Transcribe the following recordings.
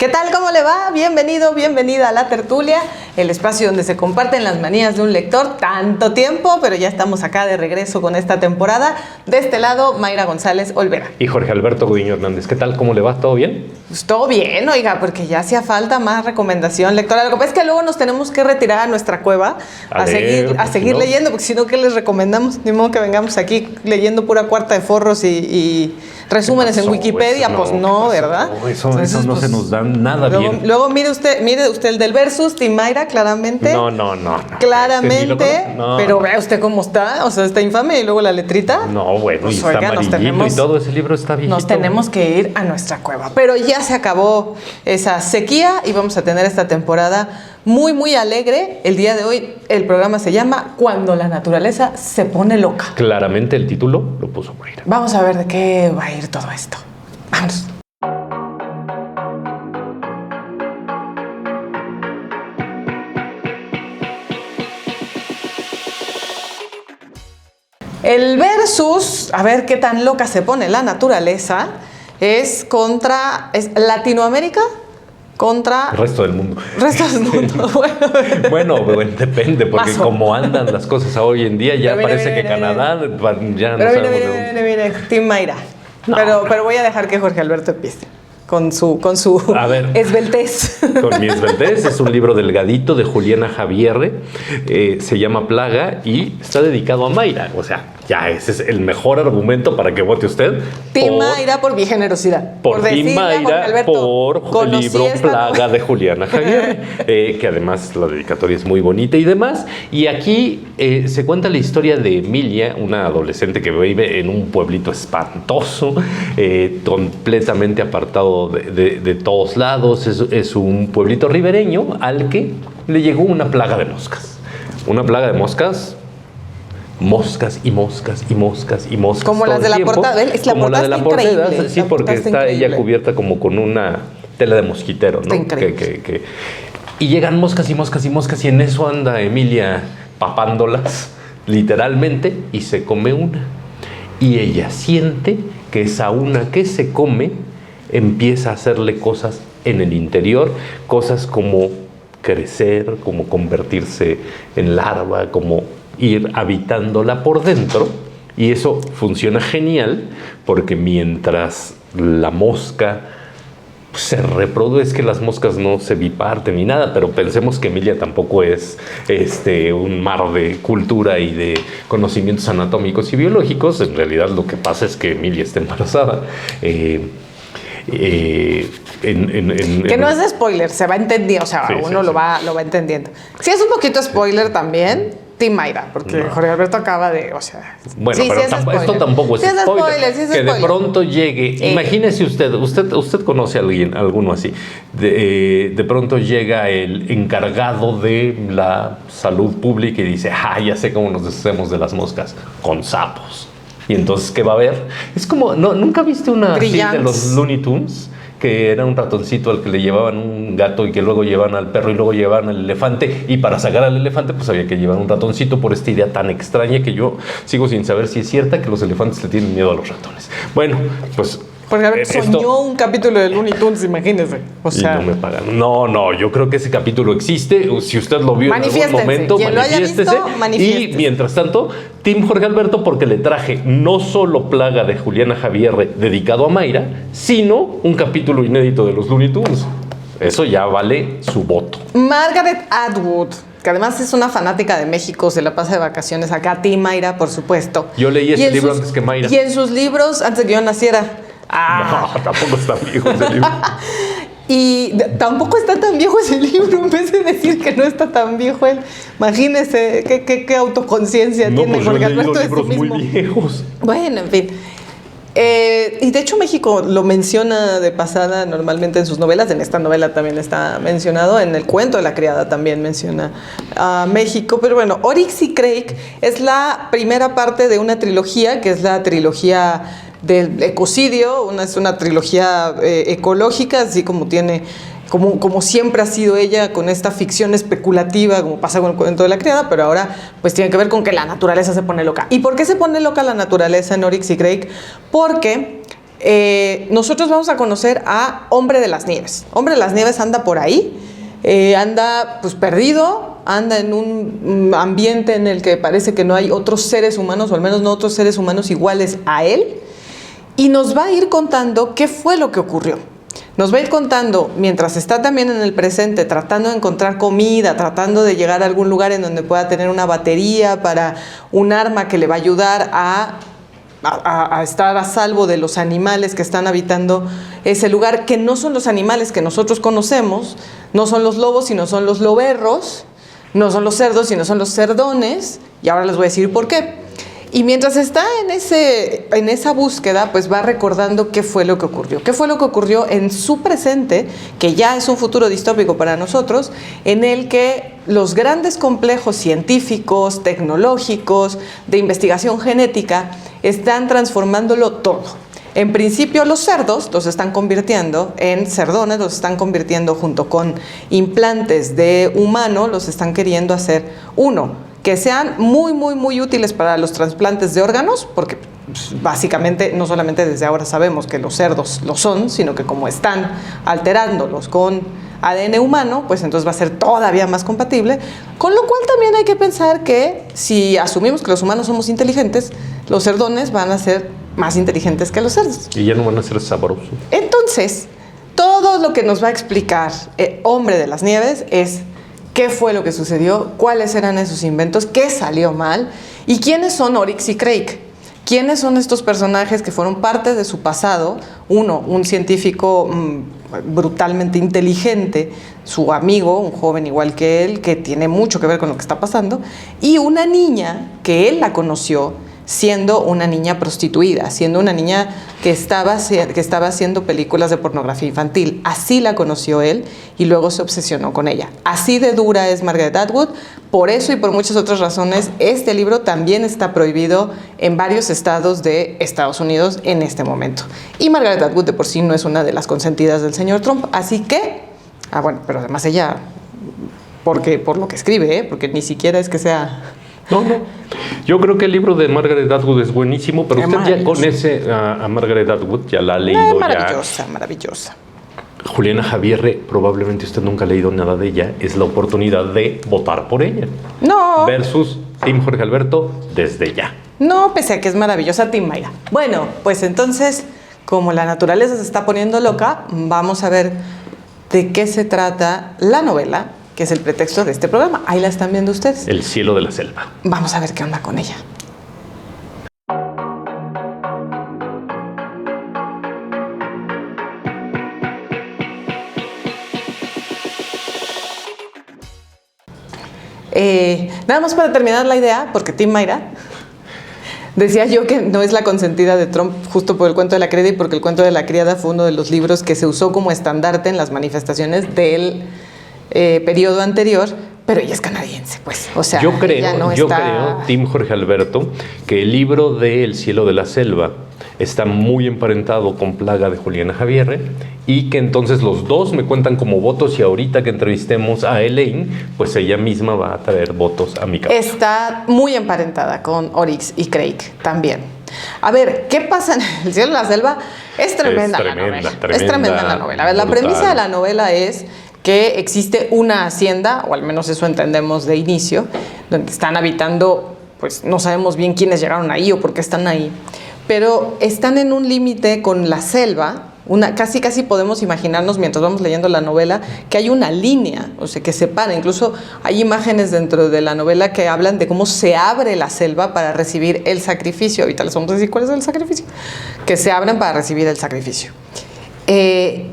¿Qué tal? ¿Cómo le va? Bienvenido, bienvenida a La Tertulia, el espacio donde se comparten las manías de un lector. Tanto tiempo, pero ya estamos acá de regreso con esta temporada. De este lado, Mayra González Olvera. Y Jorge Alberto Gudiño Hernández. ¿Qué tal? ¿Cómo le va? ¿Todo bien? Pues todo bien, oiga, porque ya hacía falta más recomendación lectora. Lo que pasa es que luego nos tenemos que retirar a nuestra cueva a seguir leyendo, porque si no, ¿qué les recomendamos? Ni modo que vengamos aquí leyendo pura cuarta de forros y resúmenes en Wikipedia. Pues no, ¿verdad? No, eso no se nos da nada bien. Luego mire usted el del versus, Tim Mayra, claramente. No. Claramente, pero vea usted cómo está, o sea, está infame y luego la letrita. No, bueno, pues, y está amarillito y todo, ese libro está viejito. Nos tenemos que ir a nuestra cueva, pero ya se acabó esa sequía y vamos a tener esta temporada muy, muy alegre. El día de hoy el programa se llama Cuando la naturaleza se pone loca. Claramente el título lo puso por ahí. Vamos a ver de qué va a ir todo esto. Vamos. El versus, a ver qué tan loca se pone la naturaleza, es Latinoamérica contra... El resto del mundo. Resto del mundo. Bueno, depende, porque como andan las cosas hoy en día, ya parece que Canadá ya no sabemos de dónde. Mire, Tim Mayra. No, pero voy a dejar que Jorge Alberto empiece. Con su esbeltez. Con mi esbeltez. Es un libro delgadito de Juliana Javier. Se llama Plaga y está dedicado a Mayra. O sea, ya ese es el mejor argumento para que vote usted. Tim Mayra por mi generosidad. Por Tim Mayra por el libro Plaga de Juliana Javier. Que además la dedicatoria es muy bonita y demás. Y aquí se cuenta la historia de Emilia, una adolescente que vive en un pueblito espantoso, completamente apartado de todos lados. Es un pueblito ribereño al que le llegó una plaga de moscas. Una plaga de moscas. Moscas y moscas y moscas y moscas. Como las de la portada. Es la como la de la portada. Sí, porque está increíble. ella cubierta como con una tela de mosquitero, ¿no? Y llegan moscas y moscas y moscas y en eso anda Emilia papándolas, literalmente, y se come una. Y ella siente que esa una que se come empieza a hacerle cosas en el interior, cosas como crecer, como convertirse en larva, como ir habitándola por dentro. Y eso funciona genial porque mientras la mosca se reproduce, es que las moscas no se biparten ni nada, pero pensemos que Emilia tampoco es un mar de cultura y de conocimientos anatómicos y biológicos. En realidad lo que pasa es que Emilia está embarazada. Que no es spoiler, se va entendiendo, o sea, uno lo va entendiendo. Si es un poquito spoiler también, Tim Mayra, porque Jorge Alberto acaba de, o sea... Bueno, pero esto tampoco es spoiler. Que de pronto llegue, imagínese usted conoce a alguno así, de pronto llega el encargado de la salud pública y dice, ya sé cómo nos deshacemos de las moscas, con sapos. Y entonces, ¿qué va a haber? Es como, ¿nunca viste una así de los Looney Tunes? Que era un ratoncito al que le llevaban un gato y que luego llevaban al perro y luego llevaban al elefante. Y para sacar al elefante, pues había que llevar un ratoncito por esta idea tan extraña que yo sigo sin saber si es cierta que los elefantes le tienen miedo a los ratones. Bueno, pues... Porque a ver, soñó un capítulo de Looney Tunes, imagínese. O sea, y no me pagan. No, yo creo que ese capítulo existe. Si usted lo vio en algún momento, manifiéstese. Y mientras tanto, Team Jorge Alberto, porque le traje no solo Plaga de Juliana Javier dedicado a Mayra, sino un capítulo inédito de los Looney Tunes. Eso ya vale su voto. Margaret Atwood, que además es una fanática de México, se la pasa de vacaciones acá. Team Mayra, por supuesto. Yo leí ese libro antes que Mayra. Y en sus libros, antes de que yo naciera. No, tampoco está viejo ese libro. Y tampoco está tan viejo ese libro, en vez de decir que no está tan viejo él. Imagínese qué autoconciencia tiene Jorge Alberto de sí mismo. Muy viejos. Bueno, en fin. Y de hecho México lo menciona de pasada normalmente en sus novelas. En esta novela también está mencionado. En el cuento de la criada también menciona a México. Pero bueno, Oryx y Crake es la primera parte de una trilogía, que es la trilogía del ecocidio. Es una trilogía ecológica, así como tiene... Como siempre ha sido ella, con esta ficción especulativa, como pasa con el cuento de la criada, pero ahora pues tiene que ver con que la naturaleza se pone loca. ¿Y por qué se pone loca la naturaleza en Oryx y Crake? Porque nosotros vamos a conocer a Hombre de las Nieves. Hombre de las Nieves anda por ahí, anda pues perdido, anda en un ambiente en el que parece que no hay otros seres humanos, o al menos no otros seres humanos iguales a él, y nos va a ir contando qué fue lo que ocurrió. Nos va a ir contando, mientras está también en el presente, tratando de encontrar comida, tratando de llegar a algún lugar en donde pueda tener una batería para un arma que le va a ayudar a estar a salvo de los animales que están habitando ese lugar, que no son los animales que nosotros conocemos, no son los lobos, sino son los loberros, no son los cerdos, sino son los cerdones, y ahora les voy a decir por qué. Y mientras está en esa búsqueda, pues va recordando qué fue lo que ocurrió. Qué fue lo que ocurrió en su presente, que ya es un futuro distópico para nosotros, en el que los grandes complejos científicos, tecnológicos, de investigación genética, están transformándolo todo. En principio los cerdos los están convirtiendo en cerdones, los están convirtiendo junto con implantes de humano, los están queriendo hacer que sean muy, muy, muy útiles para los trasplantes de órganos, porque básicamente no solamente desde ahora sabemos que los cerdos lo son, sino que como están alterándolos con ADN humano, pues entonces va a ser todavía más compatible, con lo cual también hay que pensar que si asumimos que los humanos somos inteligentes, los cerdones van a ser más inteligentes que los cerdos. Y ya no van a ser sabrosos. Entonces, todo lo que nos va a explicar Hombre de las Nieves es qué fue lo que sucedió, cuáles eran esos inventos, qué salió mal y quiénes son Oryx y Crake. ¿Quiénes son estos personajes que fueron parte de su pasado? Un científico brutalmente inteligente, su amigo, un joven igual que él, que tiene mucho que ver con lo que está pasando, y una niña que él la conoció siendo una niña prostituida, siendo una niña que estaba haciendo películas de pornografía infantil. Así la conoció él y luego se obsesionó con ella. Así de dura es Margaret Atwood. Por eso y por muchas otras razones, este libro también está prohibido en varios estados de Estados Unidos en este momento. Y Margaret Atwood de por sí no es una de las consentidas del señor Trump. Así que, bueno, pero además ella, por lo que escribe, porque ni siquiera es que sea... No. Yo creo que el libro de Margaret Atwood es buenísimo, pero usted ya conoce a Margaret Atwood, ya la ha leído. Maravillosa. Juliana Javier, probablemente usted nunca ha leído nada de ella, es la oportunidad de votar por ella. No. Versus Tim Jorge Alberto, desde ya. No, pese a que es maravillosa Tim Mayra. Bueno, pues entonces, como la naturaleza se está poniendo loca, vamos a ver de qué se trata la novela, que es el pretexto de este programa. Ahí la están viendo ustedes. El cielo de la selva. Vamos a ver qué onda con ella. Nada más para terminar la idea, porque Tim Mayra decía yo que no es la consentida de Trump justo por el cuento de la criada y porque el cuento de la criada fue uno de los libros que se usó como estandarte en las manifestaciones del periodo anterior, pero ella es canadiense, pues. O sea, yo creo, Tim Jorge Alberto, que el libro de El cielo de la selva está muy emparentado con Plaga de Juliana Javier y que entonces los dos me cuentan como votos y ahorita que entrevistemos a Elaine, pues ella misma va a traer votos a mi casa. Está muy emparentada con Oryx y Crake también. A ver, ¿qué pasa en El cielo de la selva? Es tremenda la novela. Es tremenda la novela. A ver, la premisa de la novela es que existe una hacienda, o al menos eso entendemos de inicio, donde están habitando, pues no sabemos bien quiénes llegaron ahí o por qué están ahí, pero están en un límite con la selva. Casi podemos imaginarnos mientras vamos leyendo la novela que hay una línea, o sea, que separa. Incluso hay imágenes dentro de la novela que hablan de cómo se abre la selva para recibir el sacrificio. Ahorita les vamos a decir cuál es el sacrificio. Que se abren para recibir el sacrificio.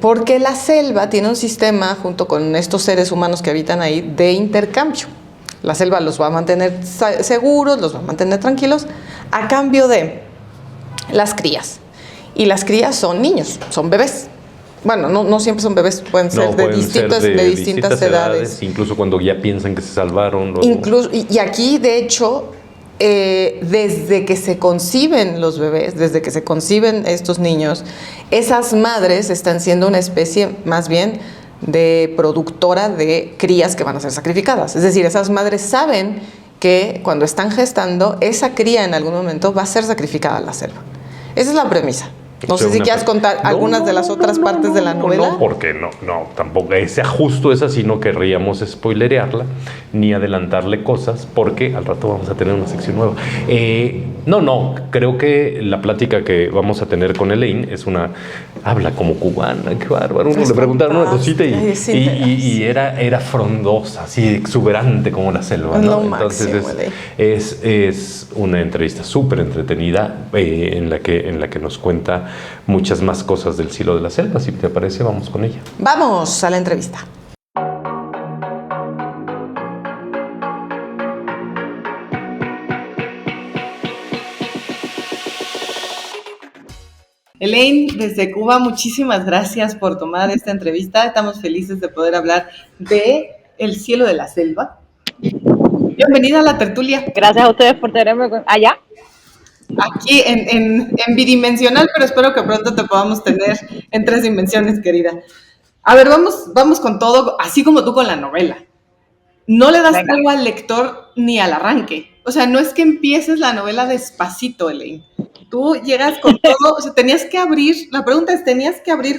Porque la selva tiene un sistema, junto con estos seres humanos que habitan ahí, de intercambio. La selva los va a mantener seguros, los va a mantener tranquilos, a cambio de las crías. Y las crías son niños, son bebés. Bueno, no siempre son bebés, pueden ser de distintas edades. Incluso cuando ya piensan que se salvaron. Y aquí, de hecho, desde que se conciben los bebés, desde que se conciben estos niños, esas madres están siendo una especie más bien de productora de crías que van a ser sacrificadas. Es decir, esas madres saben que cuando están gestando, esa cría en algún momento va a ser sacrificada a la selva. Esa es la premisa. No sé si quieras contar algunas de las otras partes de la novela. No, porque no, tampoco sea justo esa, si no querríamos spoilerearla, ni adelantarle cosas, porque al rato vamos a tener una sección nueva. Creo que la plática que vamos a tener con Elaine es habla como cubana, qué bárbaro. Uno le preguntaron una cosita y era frondosa, así exuberante como la selva, ¿no? Entonces es una entrevista súper entretenida en la que nos cuenta muchas más cosas del cielo de la selva. Si te parece, vamos con ella. Vamos a la entrevista. Elaine, desde Cuba, muchísimas gracias por tomar esta entrevista. Estamos felices de poder hablar de El cielo de la selva. Bienvenida a la tertulia. Gracias a ustedes por tenerme allá. Aquí en bidimensional, pero espero que pronto te podamos tener en 3 dimensiones, querida. A ver, vamos con todo, así como tú con la novela. No le das algo al lector ni al arranque. O sea, no es que empieces la novela despacito, Elaine. Tú llegas con todo, o sea, tenías que abrir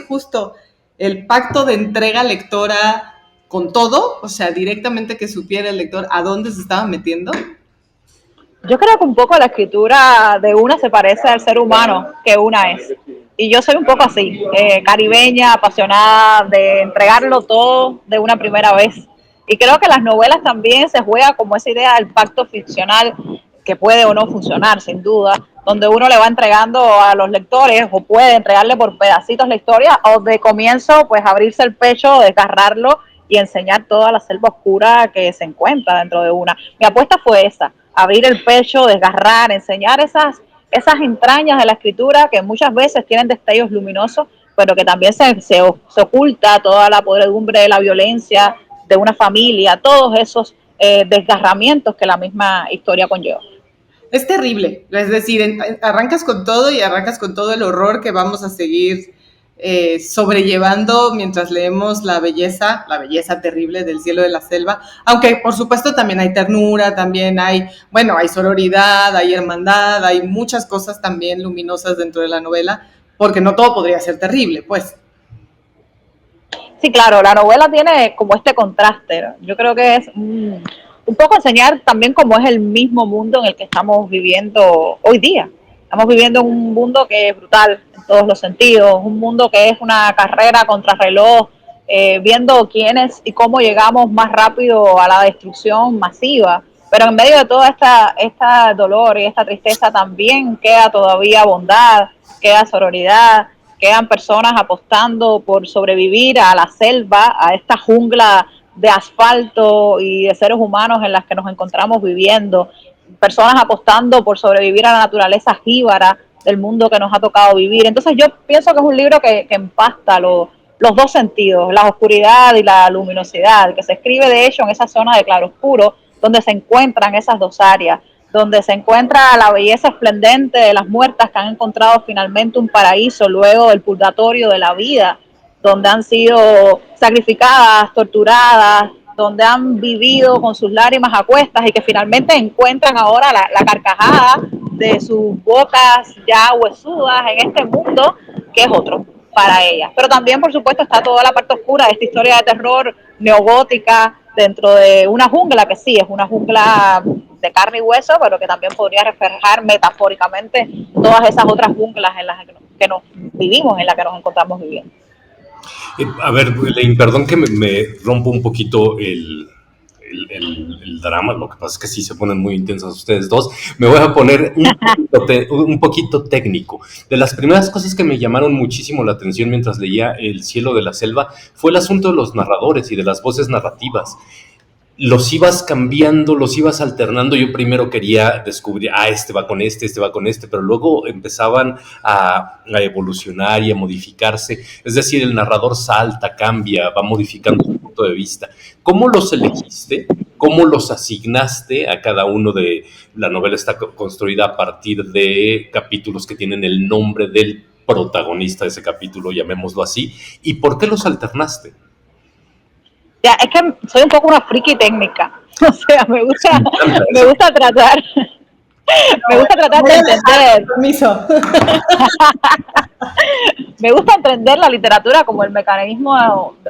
justo el pacto de entrega lectora con todo, o sea, directamente que supiera el lector a dónde se estaba metiendo. Yo creo que un poco la escritura de una se parece al ser humano que una es. Y yo soy un poco así, caribeña, apasionada de entregarlo todo de una primera vez. Y creo que las novelas también se juega como esa idea del pacto ficcional que puede o no funcionar, sin duda, donde uno le va entregando a los lectores o puede entregarle por pedacitos la historia o de comienzo pues abrirse el pecho, desgarrarlo y enseñar toda la selva oscura que se encuentra dentro de una. Mi apuesta fue esa, abrir el pecho, desgarrar, enseñar esas entrañas de la escritura que muchas veces tienen destellos luminosos, pero que también se oculta toda la podredumbre de la violencia de una familia, todos esos desgarramientos que la misma historia conlleva. Es terrible, es decir, arrancas con todo y arrancas con todo el horror que vamos a seguir sobrellevando mientras leemos la belleza terrible del cielo de la selva, aunque por supuesto también hay ternura, también hay sororidad, hay hermandad, hay muchas cosas también luminosas dentro de la novela, porque no todo podría ser terrible, pues. Sí, claro, la novela tiene como este contraste, ¿no? Yo creo que es un poco enseñar también cómo es el mismo mundo en el que estamos viviendo hoy día. Estamos viviendo en un mundo que es brutal en todos los sentidos, un mundo que es una carrera contra reloj, viendo quiénes y cómo llegamos más rápido a la destrucción masiva. Pero en medio de todo esta dolor y esta tristeza también queda todavía bondad, queda sororidad, quedan personas apostando por sobrevivir a la selva, a esta jungla de asfalto y de seres humanos en las que nos encontramos viviendo, personas apostando por sobrevivir a la naturaleza jíbara del mundo que nos ha tocado vivir. Entonces yo pienso que es un libro que empasta los dos sentidos, la oscuridad y la luminosidad, que se escribe de hecho en esa zona de claroscuro, donde se encuentran esas dos áreas, donde se encuentra la belleza esplendente de las muertas que han encontrado finalmente un paraíso luego del purgatorio de la vida, donde han sido sacrificadas, torturadas, donde han vivido con sus lágrimas a cuestas y que finalmente encuentran ahora la carcajada de sus bocas ya huesudas en este mundo que es otro para ellas. Pero también, por supuesto, está toda la parte oscura de esta historia de terror neogótica dentro de una jungla que sí, es una jungla de carne y hueso, pero que también podría reflejar metafóricamente todas esas otras junglas en las que nos vivimos, en las que nos encontramos viviendo. A ver, Elaine, perdón que me rompo un poquito el drama, lo que pasa es que sí se ponen muy intensos ustedes dos. Me voy a poner un poquito técnico. De las primeras cosas que me llamaron muchísimo la atención mientras leía El cielo de la selva fue el asunto de los narradores y de las voces narrativas. Los ibas cambiando, los ibas alternando. Yo primero quería descubrir, este va con este va con este, pero luego empezaban a evolucionar y a modificarse. Es decir, el narrador salta, cambia, va modificando su punto de vista. ¿Cómo los elegiste? ¿Cómo los asignaste a cada uno de...? La novela está construida a partir de capítulos que tienen el nombre del protagonista de ese capítulo, llamémoslo así. ¿Y por qué los alternaste? Ya, es que soy un poco una friki técnica, o sea, me gusta tratar de entender. Permiso. Me gusta entender la literatura como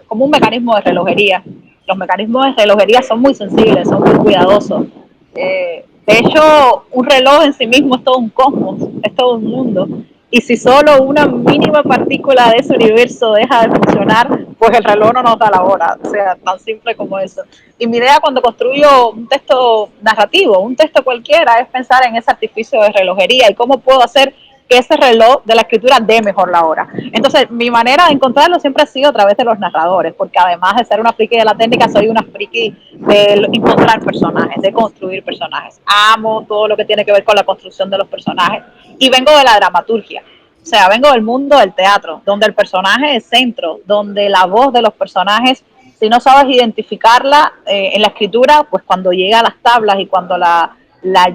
como un mecanismo de relojería. Los mecanismos de relojería son muy sensibles, son muy cuidadosos. De hecho, un reloj en sí mismo es todo un cosmos, es todo un mundo. Y si solo una mínima partícula de ese universo deja de funcionar, pues el reloj no nota la hora. O sea, tan simple como eso. Y mi idea cuando construyo un texto narrativo, un texto cualquiera, es pensar en ese artificio de relojería y cómo puedo hacer que ese reloj de la escritura dé mejor la hora. Entonces, mi manera de encontrarlo siempre ha sido a través de los narradores, porque además de ser una friki de la técnica, soy una friki de encontrar personajes, de construir personajes. Amo todo lo que tiene que ver con la construcción de los personajes y vengo de la dramaturgia. O sea, vengo del mundo del teatro, donde el personaje es centro, donde la voz de los personajes, si no sabes identificarla en la escritura, pues cuando llega a las tablas y cuando la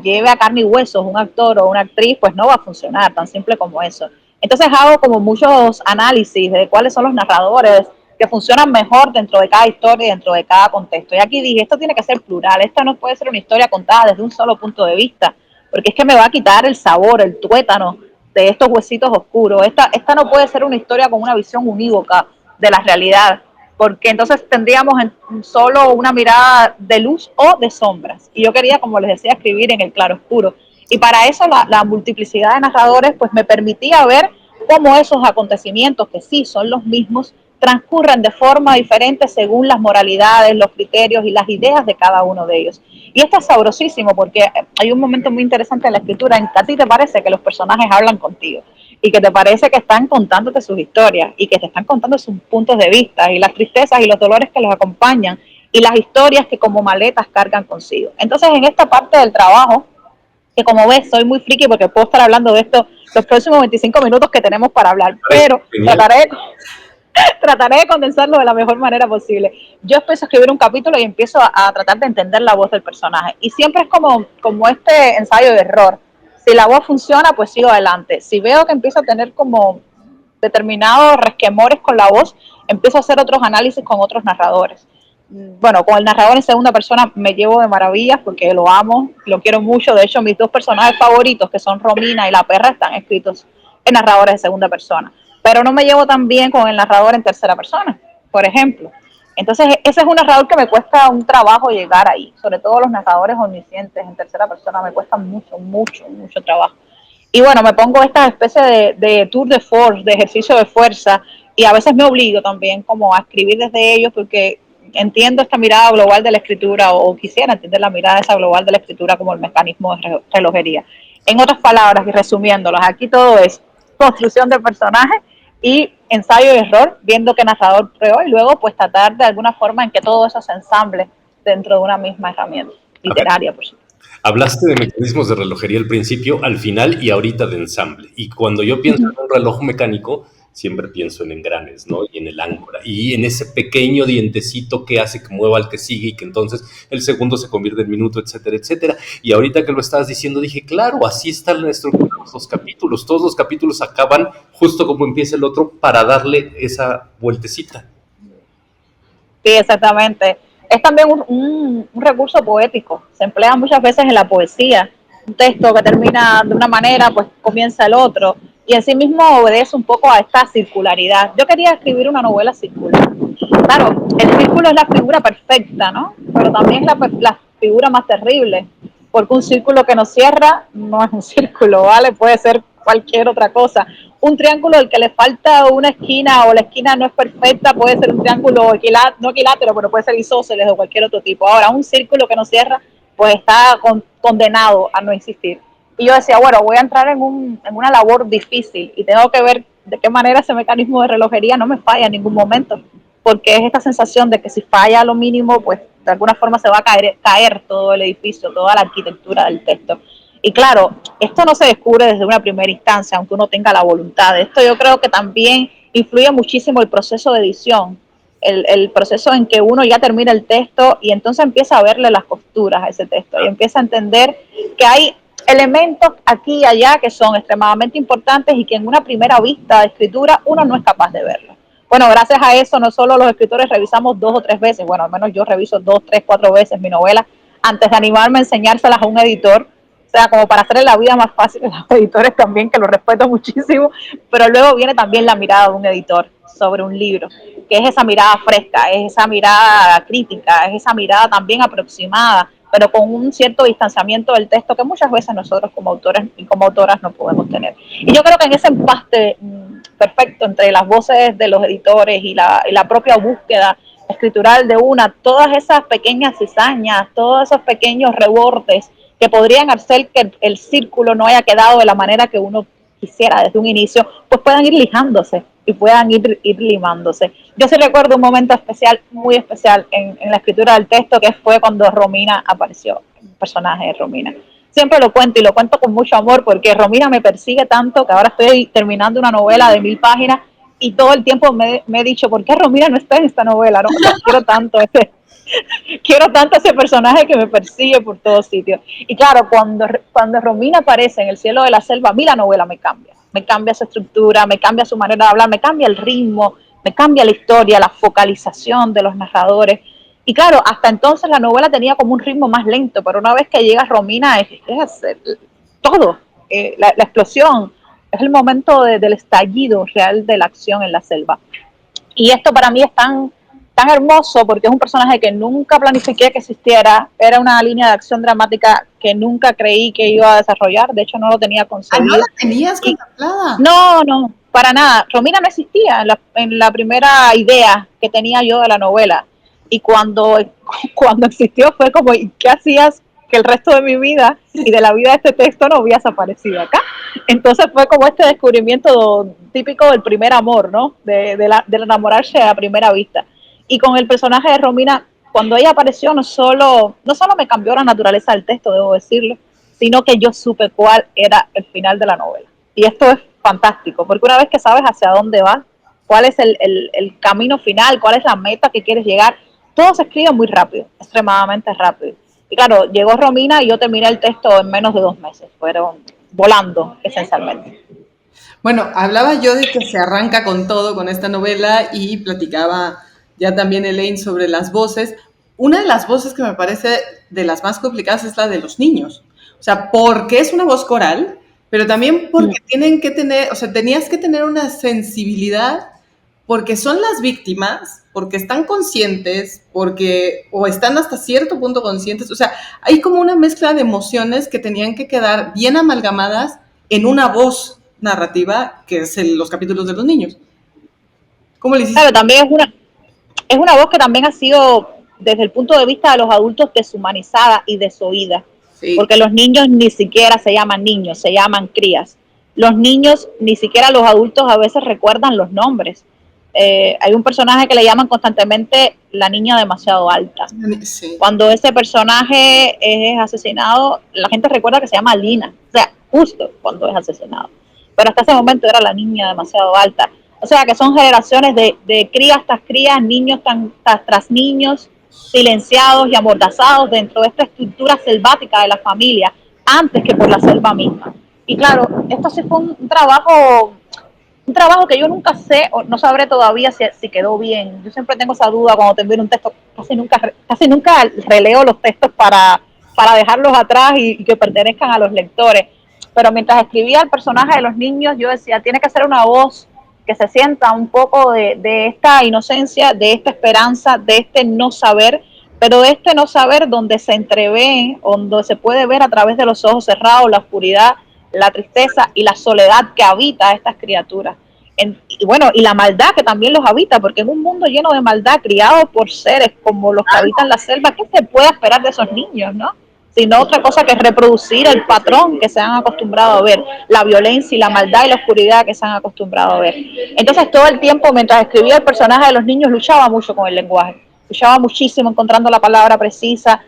lleve a carne y huesos un actor o una actriz, pues no va a funcionar, tan simple como eso. Entonces hago como muchos análisis de cuáles son los narradores que funcionan mejor dentro de cada historia y dentro de cada contexto. Y aquí dije, esto tiene que ser plural, esta no puede ser una historia contada desde un solo punto de vista, porque es que me va a quitar el sabor, el tuétano de estos huesitos oscuros. Esta no puede ser una historia con una visión unívoca de la realidad, porque entonces tendríamos solo una mirada de luz o de sombras. Y yo quería, como les decía, escribir en el claroscuro. Y para eso la multiplicidad de narradores pues me permitía ver cómo esos acontecimientos, que sí son los mismos, transcurren de forma diferente según las moralidades, los criterios y las ideas de cada uno de ellos. Y esto es sabrosísimo porque hay un momento muy interesante en la escritura en que a ti te parece que los personajes hablan contigo y que te parece que están contándote sus historias y que te están contando sus puntos de vista y las tristezas y los dolores que los acompañan y las historias que como maletas cargan consigo. Entonces, en esta parte del trabajo, que como ves, soy muy friki porque puedo estar hablando de esto los próximos 25 minutos que tenemos para hablar, pero trataré de condensarlo de la mejor manera posible. Yo empiezo a escribir un capítulo y empiezo a tratar de entender la voz del personaje. Y siempre es como este ensayo de error. Si la voz funciona, pues sigo adelante. Si veo que empiezo a tener como determinados resquemores con la voz, empiezo a hacer otros análisis con otros narradores. Bueno, con el narrador en segunda persona me llevo de maravillas porque lo amo, lo quiero mucho. De hecho, mis dos personajes favoritos, que son Romina y la perra, están escritos en narradores de segunda persona. Pero no me llevo tan bien con el narrador en tercera persona, por ejemplo. Entonces, ese es un narrador que me cuesta un trabajo llegar ahí. Sobre todo los narradores omniscientes en tercera persona me cuestan mucho trabajo. Y bueno, me pongo esta especie de tour de force, de ejercicio de fuerza, y a veces me obligo también como a escribir desde ellos porque entiendo esta mirada global de la escritura o quisiera entender la mirada esa global de la escritura como el mecanismo de relojería. En otras palabras, y resumiéndolas, aquí todo es construcción del personaje y ensayo y error, viendo qué narrador creó y luego pues tratar de alguna forma en que todo eso se ensamble dentro de una misma herramienta literaria, por supuesto. Hablaste de mecanismos de relojería al principio, al final y ahorita de ensamble. Y cuando yo pienso en un reloj mecánico, siempre pienso en engranes, ¿no? Y en el áncora. Y en ese pequeño dientecito que hace que mueva al que sigue y que entonces el segundo se convierte en minuto, etcétera, etcétera. Y ahorita que lo estabas diciendo, dije, claro, así están la estructura de los capítulos. Todos los capítulos acaban justo como empieza el otro para darle esa vueltecita. Sí, exactamente. Es también un recurso poético. Se emplea muchas veces en la poesía. Un texto que termina de una manera, pues comienza el otro. Y en sí mismo obedece un poco a esta circularidad. Yo quería escribir una novela circular. Claro, el círculo es la figura perfecta, ¿no? Pero también es la figura más terrible. Porque un círculo que no cierra no es un círculo, ¿vale? Puede ser cualquier otra cosa. Un triángulo al que le falta una esquina o la esquina no es perfecta, puede ser un triángulo no equilátero, pero puede ser isósceles o cualquier otro tipo. Ahora, un círculo que no cierra, pues está condenado a no existir. Y yo decía, bueno, voy a entrar en una labor difícil y tengo que ver de qué manera ese mecanismo de relojería no me falla en ningún momento, porque es esta sensación de que si falla lo mínimo, pues de alguna forma se va a caer todo el edificio, toda la arquitectura del texto. Y claro, esto no se descubre desde una primera instancia, aunque uno tenga la voluntad. Esto yo creo que también influye muchísimo el proceso de edición, el proceso en que uno ya termina el texto y entonces empieza a verle las costuras a ese texto y empieza a entender que hay elementos aquí y allá que son extremadamente importantes y que en una primera vista de escritura uno no es capaz de verlo. Bueno, gracias a eso no solo los escritores revisamos 2 o 3 veces, bueno, al menos yo reviso 2, 3, 4 veces mi novela antes de animarme a enseñárselas a un editor, sea, como para hacerle la vida más fácil a los editores también, que lo respeto muchísimo, pero luego viene también la mirada de un editor sobre un libro, que es esa mirada fresca, es esa mirada crítica, es esa mirada también aproximada, pero con un cierto distanciamiento del texto que muchas veces nosotros como autores y como autoras no podemos tener. Y yo creo que en ese empaste perfecto entre las voces de los editores y la propia búsqueda escritural de todas esas pequeñas cizañas, todos esos pequeños rebortes que podrían hacer que el círculo no haya quedado de la manera que uno quisiera desde un inicio, pues puedan ir lijándose y puedan ir limándose. Yo sí recuerdo un momento especial, muy especial en la escritura del texto, que fue cuando Romina apareció, el personaje de Romina. Siempre lo cuento y lo cuento con mucho amor porque Romina me persigue tanto que ahora estoy terminando una novela de 1000 páginas y todo el tiempo me he dicho, ¿por qué Romina no está en esta novela? ¿No? O sea, quiero tanto ese personaje que me persigue por todos sitios. Y claro, cuando Romina aparece en El cielo de la selva, a mí la novela me cambia su estructura, me cambia su manera de hablar, me cambia el ritmo, me cambia la historia, la focalización de los narradores. Y claro, hasta entonces la novela tenía como un ritmo más lento, pero una vez que llega Romina es todo, la explosión, es el momento del estallido real de la acción en la selva. Y esto para mí es tan hermoso porque es un personaje que nunca planifiqué que existiera, era una línea de acción dramática que nunca creí que iba a desarrollar, de hecho no lo tenía concebido. ¿No la tenías contemplada? No, para nada. Romina no existía en la primera idea que tenía yo de la novela. Y cuando existió fue como, ¿y qué hacías que el resto de mi vida y de la vida de este texto no hubieras aparecido acá? Entonces fue como este descubrimiento típico del primer amor, ¿no? Del enamorarse a primera vista. Y con el personaje de Romina, cuando ella apareció, no solo me cambió la naturaleza del texto, debo decirlo, sino que yo supe cuál era el final de la novela. Y esto es fantástico, porque una vez que sabes hacia dónde vas, cuál es el camino final, cuál es la meta que quieres llegar, todo se escribe muy rápido, extremadamente rápido. Y claro, llegó Romina y yo terminé el texto en menos de 2 meses, fueron volando esencialmente. Bueno, hablaba yo de que se arranca con todo con esta novela y platicaba ya también Elaine sobre las voces. Una de las voces que me parece de las más complicadas es la de los niños. O sea, porque es una voz coral, pero también porque tienen que tener, o sea, tenías que tener una sensibilidad porque son las víctimas, porque están conscientes, porque o están hasta cierto punto conscientes. O sea, hay como una mezcla de emociones que tenían que quedar bien amalgamadas en una voz narrativa que es los capítulos de los niños. ¿Cómo le hiciste? Claro, también es una voz que también ha sido, desde el punto de vista de los adultos, deshumanizada y desoída. Sí. Porque los niños ni siquiera se llaman niños, se llaman crías. Los niños, ni siquiera los adultos a veces recuerdan los nombres. Hay un personaje que le llaman constantemente la niña demasiado alta. Sí. Cuando ese personaje es asesinado, la gente recuerda que se llama Lina, o sea, justo cuando es asesinado. Pero hasta ese momento era la niña demasiado alta. O sea, que son generaciones de crías tras crías, niños tras niños, silenciados y amordazados dentro de esta estructura selvática de la familia, antes que por la selva misma. Y claro, esto sí fue un trabajo que yo nunca sé, o no sabré todavía si quedó bien. Yo siempre tengo esa duda cuando termino un texto, casi nunca releo los textos para dejarlos atrás y que pertenezcan a los lectores. Pero mientras escribía el personaje de los niños, yo decía, tiene que ser una voz que se sienta un poco de esta inocencia, de esta esperanza, de este no saber, pero de este no saber donde se entrevé, donde se puede ver a través de los ojos cerrados la oscuridad, la tristeza y la soledad que habita a estas criaturas. Y la maldad que también los habita, porque en un mundo lleno de maldad, criados por seres como los que habitan la selva, ¿qué se puede esperar de esos niños, no? Sino otra cosa que reproducir el patrón que se han acostumbrado a ver, la violencia y la maldad y la oscuridad que se han acostumbrado a ver. Entonces todo el tiempo, mientras escribía el personaje de los niños, luchaba mucho con el lenguaje, luchaba muchísimo encontrando la palabra precisa,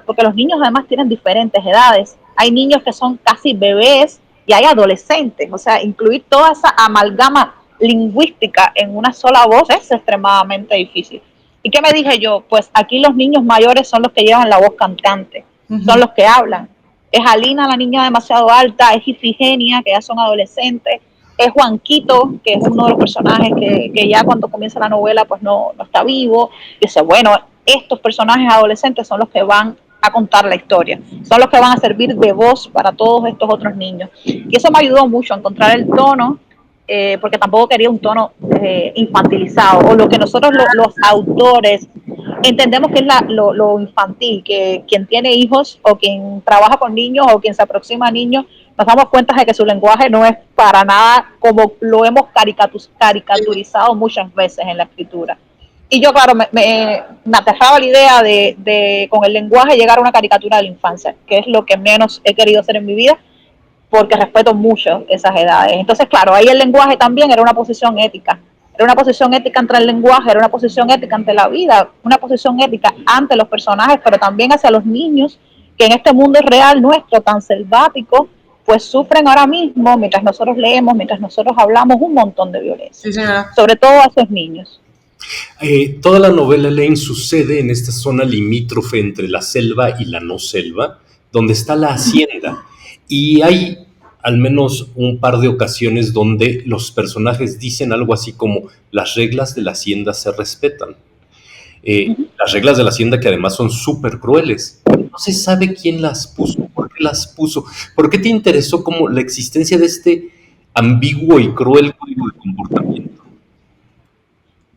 porque los niños además tienen diferentes edades, hay niños que son casi bebés y hay adolescentes, o sea, incluir toda esa amalgama lingüística en una sola voz es extremadamente difícil. ¿Y qué me dije yo? Pues aquí los niños mayores son los que llevan la voz cantante, son los que hablan. Es Alina, la niña demasiado alta, es Ifigenia, que ya son adolescentes, es Juanquito, que es uno de los personajes que ya cuando comienza la novela pues no está vivo. Y dice, bueno, estos personajes adolescentes son los que van a contar la historia, son los que van a servir de voz para todos estos otros niños. Y eso me ayudó mucho a encontrar el tono, porque tampoco quería un tono infantilizado, o lo que nosotros los autores entendemos que es lo infantil, que quien tiene hijos o quien trabaja con niños o quien se aproxima a niños, nos damos cuenta de que su lenguaje no es para nada como lo hemos caricaturizado muchas veces en la escritura. Y yo, claro, me aterraba la idea de con el lenguaje llegar a una caricatura de la infancia, que es lo que menos he querido hacer en mi vida, porque respeto mucho esas edades. Entonces, claro, ahí el lenguaje también era una posición ética. Era una posición ética ante el lenguaje, era una posición ética ante la vida, una posición ética ante los personajes, pero también hacia los niños, que en este mundo real nuestro, tan selvático, pues sufren ahora mismo, mientras nosotros leemos, mientras nosotros hablamos, un montón de violencia. Sí, sobre todo a esos niños. Toda la novela, Elaine, sucede en esta zona limítrofe entre la selva y la no selva, donde está la hacienda. Y hay al menos un par de ocasiones donde los personajes dicen algo así como: las reglas de la hacienda se respetan. Las reglas de la hacienda, que además son súper crueles. No se sabe quién las puso, por qué las puso. ¿Por qué te interesó como la existencia de este ambiguo y cruel código de comportamiento?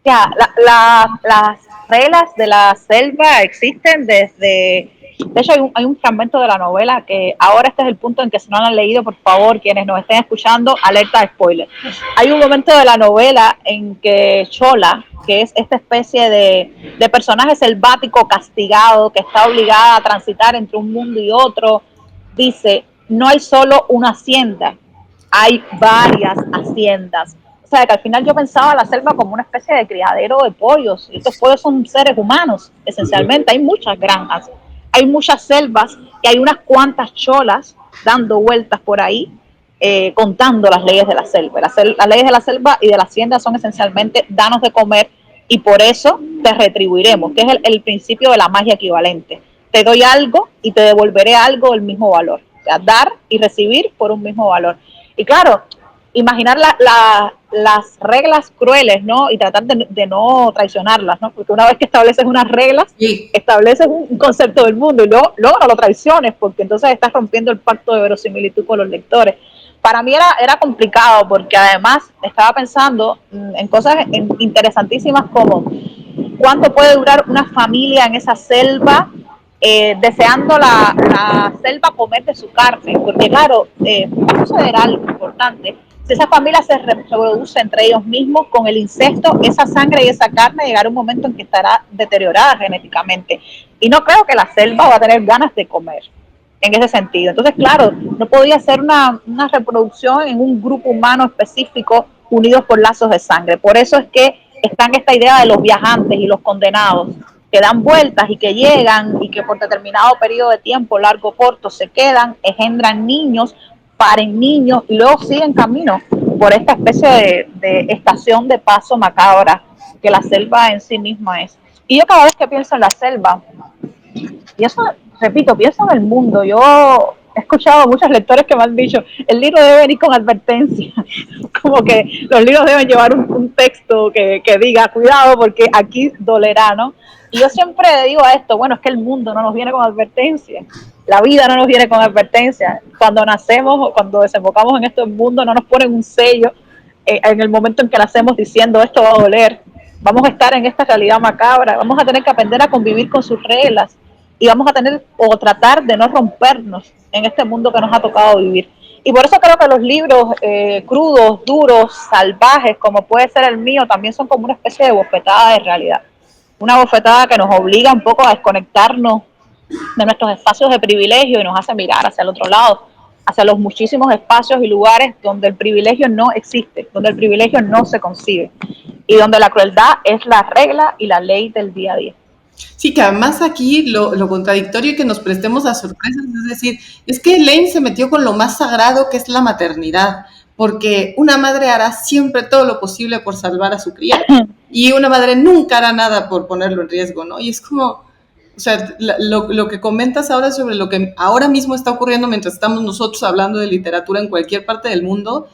Ya, las reglas de la selva existen desde... De hecho, hay un fragmento de la novela que ahora este es el punto en que, si no lo han leído, por favor, quienes nos estén escuchando, alerta de spoiler. Hay un momento de la novela en que Chola, que es esta especie de personaje selvático castigado que está obligada a transitar entre un mundo y otro, dice: no hay solo una hacienda, hay varias haciendas. O sea, que al final yo pensaba la selva como una especie de criadero de pollos, y estos pollos son seres humanos, esencialmente. Hay muchas granjas, hay muchas selvas y hay unas cuantas cholas dando vueltas por ahí, contando las leyes de la selva. Las leyes de la selva y de la hacienda son esencialmente: danos de comer y por eso te retribuiremos, que es el principio de la magia equivalente. Te doy algo y te devolveré algo del mismo valor. O sea, dar y recibir por un mismo valor. Y claro, imaginar las reglas crueles, ¿no? Y tratar de no traicionarlas, ¿no? Porque una vez que estableces unas reglas, sí, estableces un concepto del mundo y luego no lo traiciones, porque entonces estás rompiendo el pacto de verosimilitud con los lectores. Para mí era complicado, porque además estaba pensando en cosas interesantísimas como cuánto puede durar una familia en esa selva, deseando la selva comer de su carne, porque claro, va a suceder algo importante. Si esa familia se reproduce entre ellos mismos con el incesto, esa sangre y esa carne llegará un momento en que estará deteriorada genéticamente. Y no creo que la selva va a tener ganas de comer en ese sentido. Entonces, claro, no podía ser una reproducción en un grupo humano específico unidos por lazos de sangre. Por eso es que está en esta idea de los viajantes y los condenados, que dan vueltas y que llegan y que por determinado periodo de tiempo, largo o corto, se quedan, engendran niños, paren niños y luego siguen camino por esta especie de estación de paso macabra que la selva en sí misma es. Y yo cada vez que pienso en la selva, pienso en el mundo. Yo he escuchado a muchos lectores que me han dicho: el libro debe venir con advertencia, como que los libros deben llevar un texto que diga: cuidado porque aquí dolerá, ¿no? Y yo siempre digo a esto: bueno, es que el mundo no nos viene con advertencia, la vida no nos viene con advertencia. Cuando nacemos o cuando desembocamos en este mundo no nos ponen un sello en el momento en que nacemos diciendo: esto va a doler, vamos a estar en esta realidad macabra, vamos a tener que aprender a convivir con sus reglas y vamos a tener o tratar de no rompernos en este mundo que nos ha tocado vivir. Y por eso creo que los libros crudos, duros, salvajes, como puede ser el mío, también son como una especie de bofetada de realidad. Una bofetada que nos obliga un poco a desconectarnos de nuestros espacios de privilegio y nos hace mirar hacia el otro lado, hacia los muchísimos espacios y lugares donde el privilegio no existe, donde el privilegio no se concibe y donde la crueldad es la regla y la ley del día a día. Sí, que además aquí lo contradictorio y que nos prestemos a sorpresas, es decir, es que Elaine se metió con lo más sagrado, que es la maternidad, porque una madre hará siempre todo lo posible por salvar a su cría y una madre nunca hará nada por ponerlo en riesgo, ¿no? Y es como, o sea, lo que comentas ahora sobre lo que ahora mismo está ocurriendo mientras estamos nosotros hablando de literatura en cualquier parte del mundo,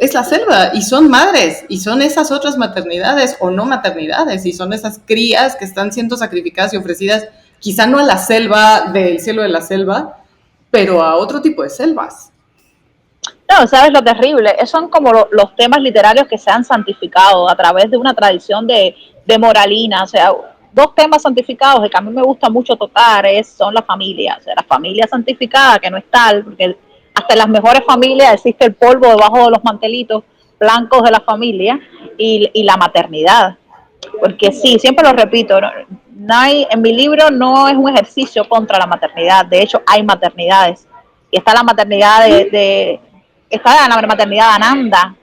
es la selva, y son madres, y son esas otras maternidades o no maternidades, y son esas crías que están siendo sacrificadas y ofrecidas quizá no a la selva del cielo de la selva, pero a otro tipo de selvas. No, ¿sabes lo terrible? Esos son como los temas literarios que se han santificado a través de una tradición de moralina. O sea, dos temas santificados que a mí me gusta mucho tocar son la familia. O sea, la familia santificada, que no es tal, porque hasta en las mejores familias existe el polvo debajo de los mantelitos blancos de la familia, y la maternidad. Porque sí, siempre lo repito, no hay, en mi libro no es un ejercicio contra la maternidad. De hecho, hay maternidades. Y está la maternidad está la maternidad de Ananda,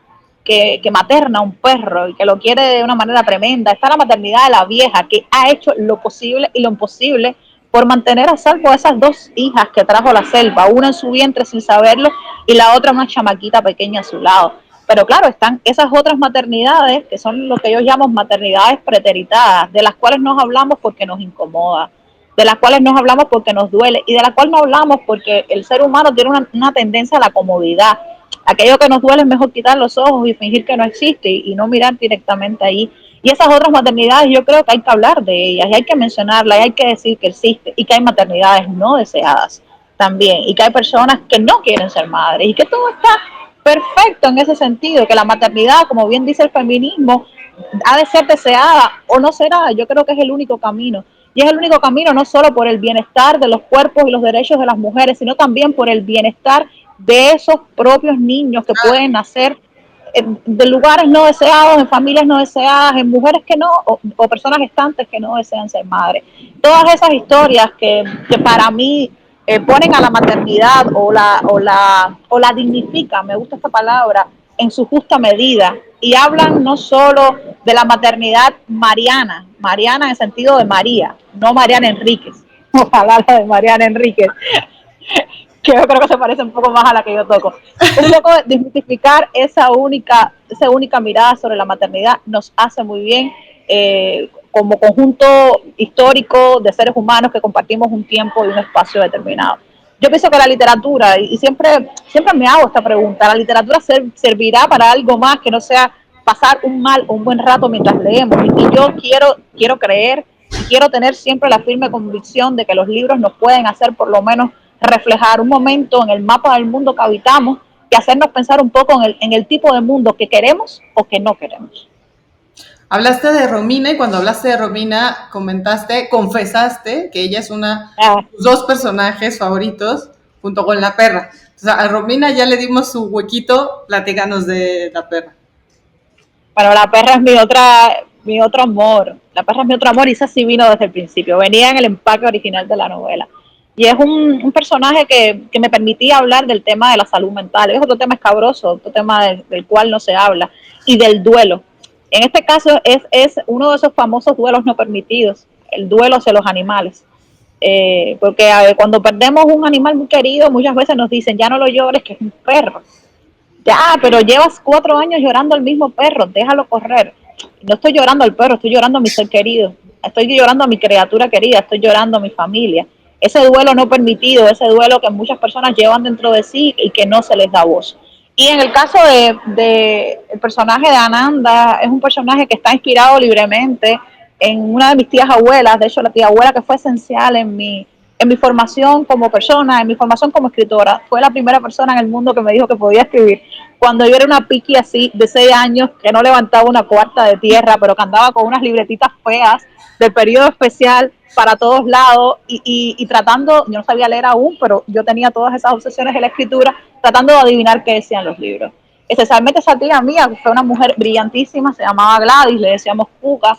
que materna a un perro y que lo quiere de una manera tremenda. Está la maternidad de la vieja, que ha hecho lo posible y lo imposible por mantener a salvo a esas dos hijas que trajo la selva, una en su vientre sin saberlo y la otra una chamaquita pequeña a su lado. Pero claro, están esas otras maternidades, que son lo que yo llamo maternidades preteritadas, de las cuales nos hablamos porque nos incomoda, de las cuales nos hablamos porque nos duele, y de las cuales no hablamos porque el ser humano tiene una tendencia a la comodidad. Aquello que nos duele es mejor quitar los ojos y fingir que no existe y no mirar directamente ahí. Y esas otras maternidades yo creo que hay que hablar de ellas, y hay que mencionarlas, y hay que decir que existe, y que hay maternidades no deseadas también, y que hay personas que no quieren ser madres, y que todo está perfecto en ese sentido, que la maternidad, como bien dice el feminismo, ha de ser deseada o no será. Yo creo que es el único camino. Y es el único camino no solo por el bienestar de los cuerpos y los derechos de las mujeres, sino también por el bienestar de esos propios niños que pueden nacer de lugares no deseados, en familias no deseadas, en mujeres que no, o personas gestantes que no desean ser madres. Todas esas historias que para mí ponen a la maternidad o la dignifican, me gusta esta palabra, en su justa medida, y hablan no solo de la maternidad mariana en el sentido de María, no Mariana Enríquez, ojalá la de Mariana Enríquez, que yo creo que se parece un poco más a la que yo toco. Un poco desmitificar esa única mirada sobre la maternidad nos hace muy bien como conjunto histórico de seres humanos que compartimos un tiempo y un espacio determinado. Yo pienso que la literatura, y siempre me hago esta pregunta, ¿la literatura servirá para algo más que no sea pasar un buen rato mientras leemos? Y yo quiero creer y quiero tener siempre la firme convicción de que los libros nos pueden hacer por lo menos reflejar un momento en el mapa del mundo que habitamos, y hacernos pensar un poco en el tipo de mundo que queremos o que no queremos. Hablaste de Romina, y cuando hablaste de Romina confesaste que ella es una de tus dos personajes favoritos junto con la perra. O sea, a Romina ya le dimos su huequito, platícanos de la perra. Bueno, la perra es mi otro amor. La perra es mi otro amor, y esa sí vino desde el principio. Venía en el empaque original de la novela. Y es un personaje que me permitía hablar del tema de la salud mental. Es otro tema escabroso, otro tema del cual no se habla. Y del duelo. En este caso es uno de esos famosos duelos no permitidos, el duelo hacia los animales. Porque cuando perdemos un animal muy querido, muchas veces nos dicen, ya no lo llores, que es un perro. Ya, pero llevas 4 años llorando al mismo perro, déjalo correr. No estoy llorando al perro, estoy llorando a mi ser querido. Estoy llorando a mi criatura querida, estoy llorando a mi familia. Ese duelo no permitido, ese duelo que muchas personas llevan dentro de sí y que no se les da voz. Y en el caso de el personaje de Ananda, es un personaje que está inspirado libremente en una de mis tías abuelas. De hecho, la tía abuela que fue esencial en mi formación como persona, en mi formación como escritora. Fue la primera persona en el mundo que me dijo que podía escribir. Cuando yo era una piqui así de 6 años, que no levantaba una cuarta de tierra, pero que andaba con unas libretitas feas del periodo especial para todos lados, y tratando, yo no sabía leer aún, pero yo tenía todas esas obsesiones de la escritura, tratando de adivinar qué decían los libros. Especialmente esa tía mía, que fue una mujer brillantísima, se llamaba Gladys, le decíamos Cuca,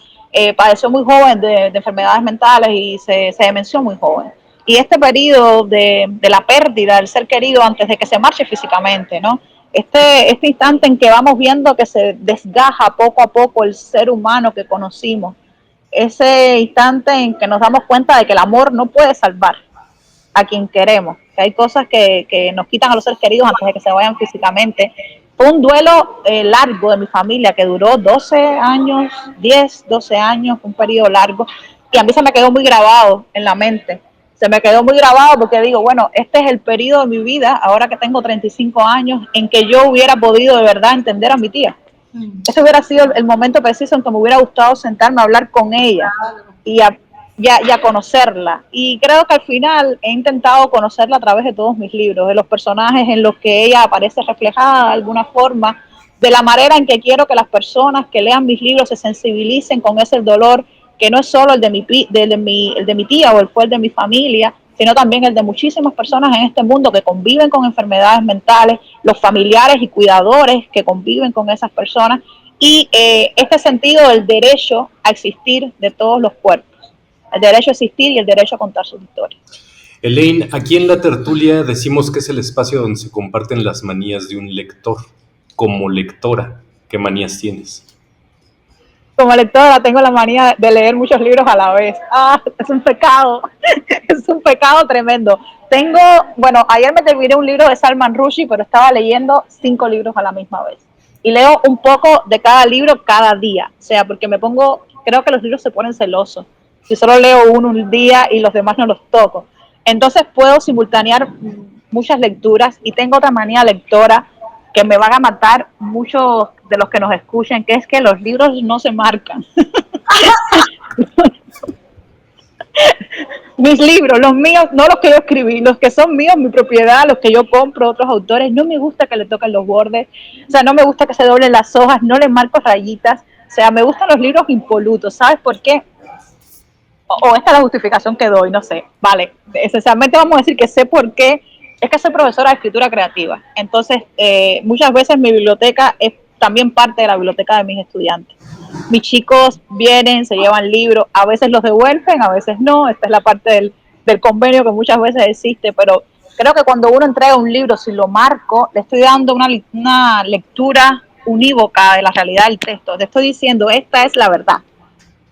padeció muy joven de enfermedades mentales y se demenció muy joven. Y este periodo de la pérdida del ser querido antes de que se marche físicamente, ¿no? Este instante en que vamos viendo que se desgaja poco a poco el ser humano que conocimos, ese instante en que nos damos cuenta de que el amor no puede salvar a quien queremos, que hay cosas que nos quitan a los seres queridos antes de que se vayan físicamente. Fue un duelo largo de mi familia que duró 12 años, 10, 12 años, un periodo largo, y a mí se me quedó muy grabado en la mente. Se me quedó muy grabado porque digo, bueno, este es el periodo de mi vida, ahora que tengo 35 años, en que yo hubiera podido de verdad entender a mi tía. Ese hubiera sido el momento preciso en que me hubiera gustado sentarme a hablar con ella y y a conocerla. Y creo que al final he intentado conocerla a través de todos mis libros, de los personajes en los que ella aparece reflejada de alguna forma, de la manera en que quiero que las personas que lean mis libros se sensibilicen con ese dolor, que no es solo el de mi tía o el de mi familia, sino también el de muchísimas personas en este mundo que conviven con enfermedades mentales, los familiares y cuidadores que conviven con esas personas, y este sentido del derecho a existir de todos los cuerpos, el derecho a existir y el derecho a contar sus historias. Elaine, aquí en La Tertulia decimos que es el espacio donde se comparten las manías de un lector. Como lectora, ¿qué manías tienes? Como lectora tengo la manía de leer muchos libros a la vez. Es un pecado, es un pecado tremendo. Ayer me terminé un libro de Salman Rushdie, pero estaba leyendo 5 libros a la misma vez. Y leo un poco de cada libro cada día, o sea, porque creo que los libros se ponen celosos. Si solo leo uno un día y los demás no los toco. Entonces puedo simultanear muchas lecturas, y tengo otra manía lectora que me van a matar muchos de los que nos escuchen, que es que los libros no se marcan. Mis libros, los míos, no los que yo escribí, los que son míos, mi propiedad, los que yo compro, otros autores, no me gusta que le toquen los bordes, o sea, no me gusta que se doblen las hojas, no les marco rayitas, o sea, me gustan los libros impolutos. ¿Sabes por qué? O esta es la justificación que doy, no sé, vale, esencialmente vamos a decir que sé por qué. Es que soy profesora de escritura creativa, entonces muchas veces mi biblioteca es también parte de la biblioteca de mis estudiantes. Mis chicos vienen, se llevan libros, a veces los devuelven, a veces no. Esta es la parte del convenio que muchas veces existe, pero creo que cuando uno entrega un libro, si lo marco, le estoy dando una lectura unívoca de la realidad del texto. Le estoy diciendo, esta es la verdad,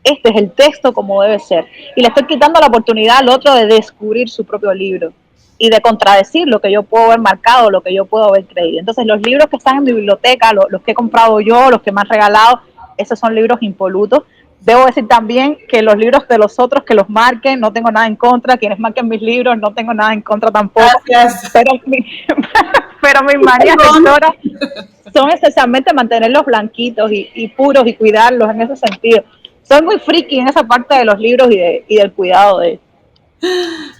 este es el texto como debe ser, y le estoy quitando la oportunidad al otro de descubrir su propio libro y de contradecir lo que yo puedo haber marcado, lo que yo puedo haber creído. Entonces los libros que están en mi biblioteca, los que he comprado yo, los que me han regalado, esos son libros impolutos. Debo decir también que los libros de los otros que los marquen, no tengo nada en contra. Quienes marquen mis libros, no tengo nada en contra tampoco. Gracias. Pero mis manías lectoras son esencialmente mantenerlos blanquitos y puros, y cuidarlos en ese sentido. Soy muy friki en esa parte de los libros y del cuidado de ellos.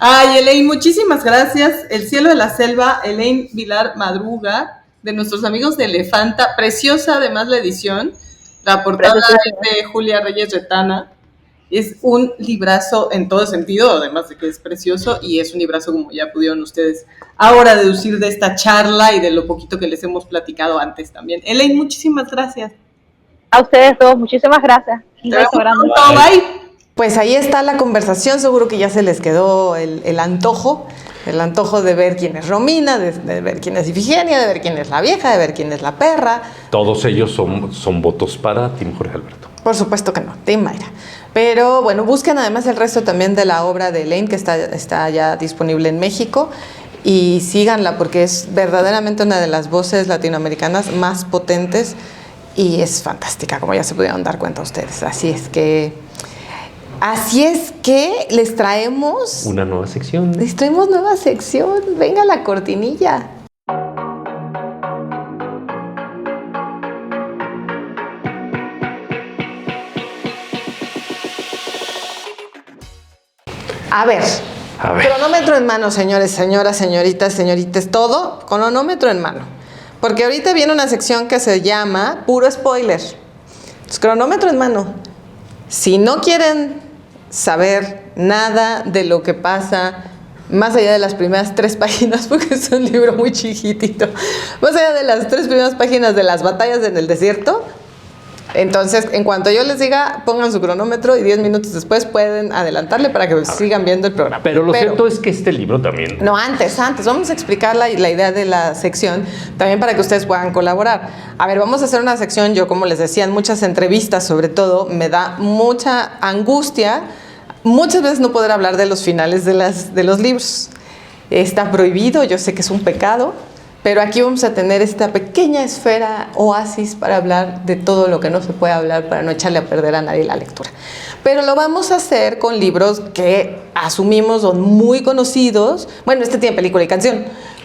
Ay, Elaine, muchísimas gracias. El cielo de la selva, Elaine Vilar Madruga, de nuestros amigos de Elefanta. Preciosa además la edición. La portada es de Julia Reyes Retana. Es un librazo en todo sentido, además de que es precioso, y es un librazo, como ya pudieron ustedes ahora deducir de esta charla y de lo poquito que les hemos platicado antes también. Elaine, muchísimas gracias. A ustedes todos, muchísimas gracias. Un beso grande. Bye. Pues ahí está la conversación, seguro que ya se les quedó el antojo de ver quién es Romina, de ver quién es Ifigenia, de ver quién es la vieja, de ver quién es la perra. Todos ellos son votos para Team Jorge Alberto. Por supuesto que no, Team Mayra. Pero bueno, busquen además el resto también de la obra de Elaine, que está ya disponible en México, y síganla porque es verdaderamente una de las voces latinoamericanas más potentes y es fantástica, como ya se pudieron dar cuenta ustedes. Así es que les traemos una nueva sección. Les traemos nueva sección. Venga la cortinilla. A ver. Cronómetro en mano, señores, señoras, señoritas, todo, cronómetro en mano. Porque ahorita viene una sección que se llama Puro Spoiler. Entonces, cronómetro en mano. Si no quieren saber nada de lo que pasa más allá de las primeras 3 páginas, porque es un libro muy chiquitito, más allá de las 3 primeras páginas de las batallas en el desierto, entonces en cuanto yo les diga, pongan su cronómetro y 10 minutos después pueden adelantarle para que sigan viendo el programa. Pero lo cierto es que este libro también... No, antes, vamos a explicar la idea de la sección, también para que ustedes puedan colaborar. A ver, vamos a hacer una sección, yo como les decía, en muchas entrevistas sobre todo, me da mucha angustia muchas veces no poder hablar de los finales de los libros. Está prohibido, yo sé que es un pecado, pero aquí vamos a tener esta pequeña esfera, oasis, para hablar de todo lo que no se puede hablar, para no echarle a perder a nadie la lectura. Pero lo vamos a hacer con libros que asumimos son muy conocidos. Bueno, este tiene película y canción,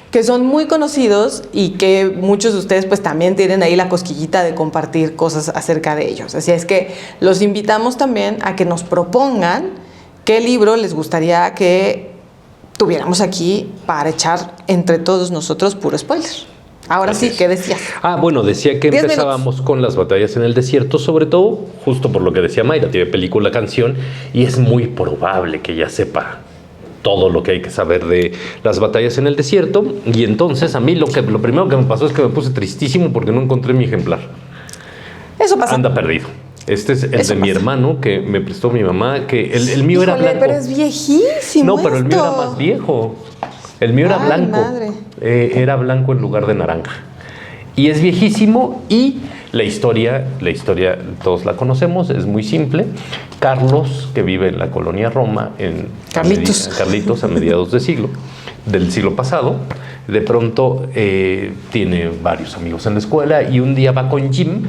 que son muy conocidos y que muchos de ustedes pues también tienen ahí la cosquillita de compartir cosas acerca de ellos. Así es que los invitamos también a que nos propongan ¿qué libro les gustaría que tuviéramos aquí para echar entre todos nosotros puro spoiler? Ahora sí, ¿qué decías? Bueno, decía que empezábamos con las batallas en el desierto, sobre todo, justo por lo que decía Mayra, tiene película, canción, y es muy probable que ya sepa todo lo que hay que saber de las batallas en el desierto. Y entonces a mí lo primero que me pasó es que me puse tristísimo porque no encontré mi ejemplar. Eso pasa. Anda perdido. Este es el de mi hermano que me prestó mi mamá, que el mío era blanco. Pero es viejísimo. No, pero el mío era más viejo. El mío era blanco. Madre. Era blanco en lugar de naranja. Y es viejísimo, y la historia todos la conocemos, es muy simple. Carlos, que vive en la colonia Roma, Carlitos, a mediados del siglo pasado, de pronto tiene varios amigos en la escuela, y un día va con Jim.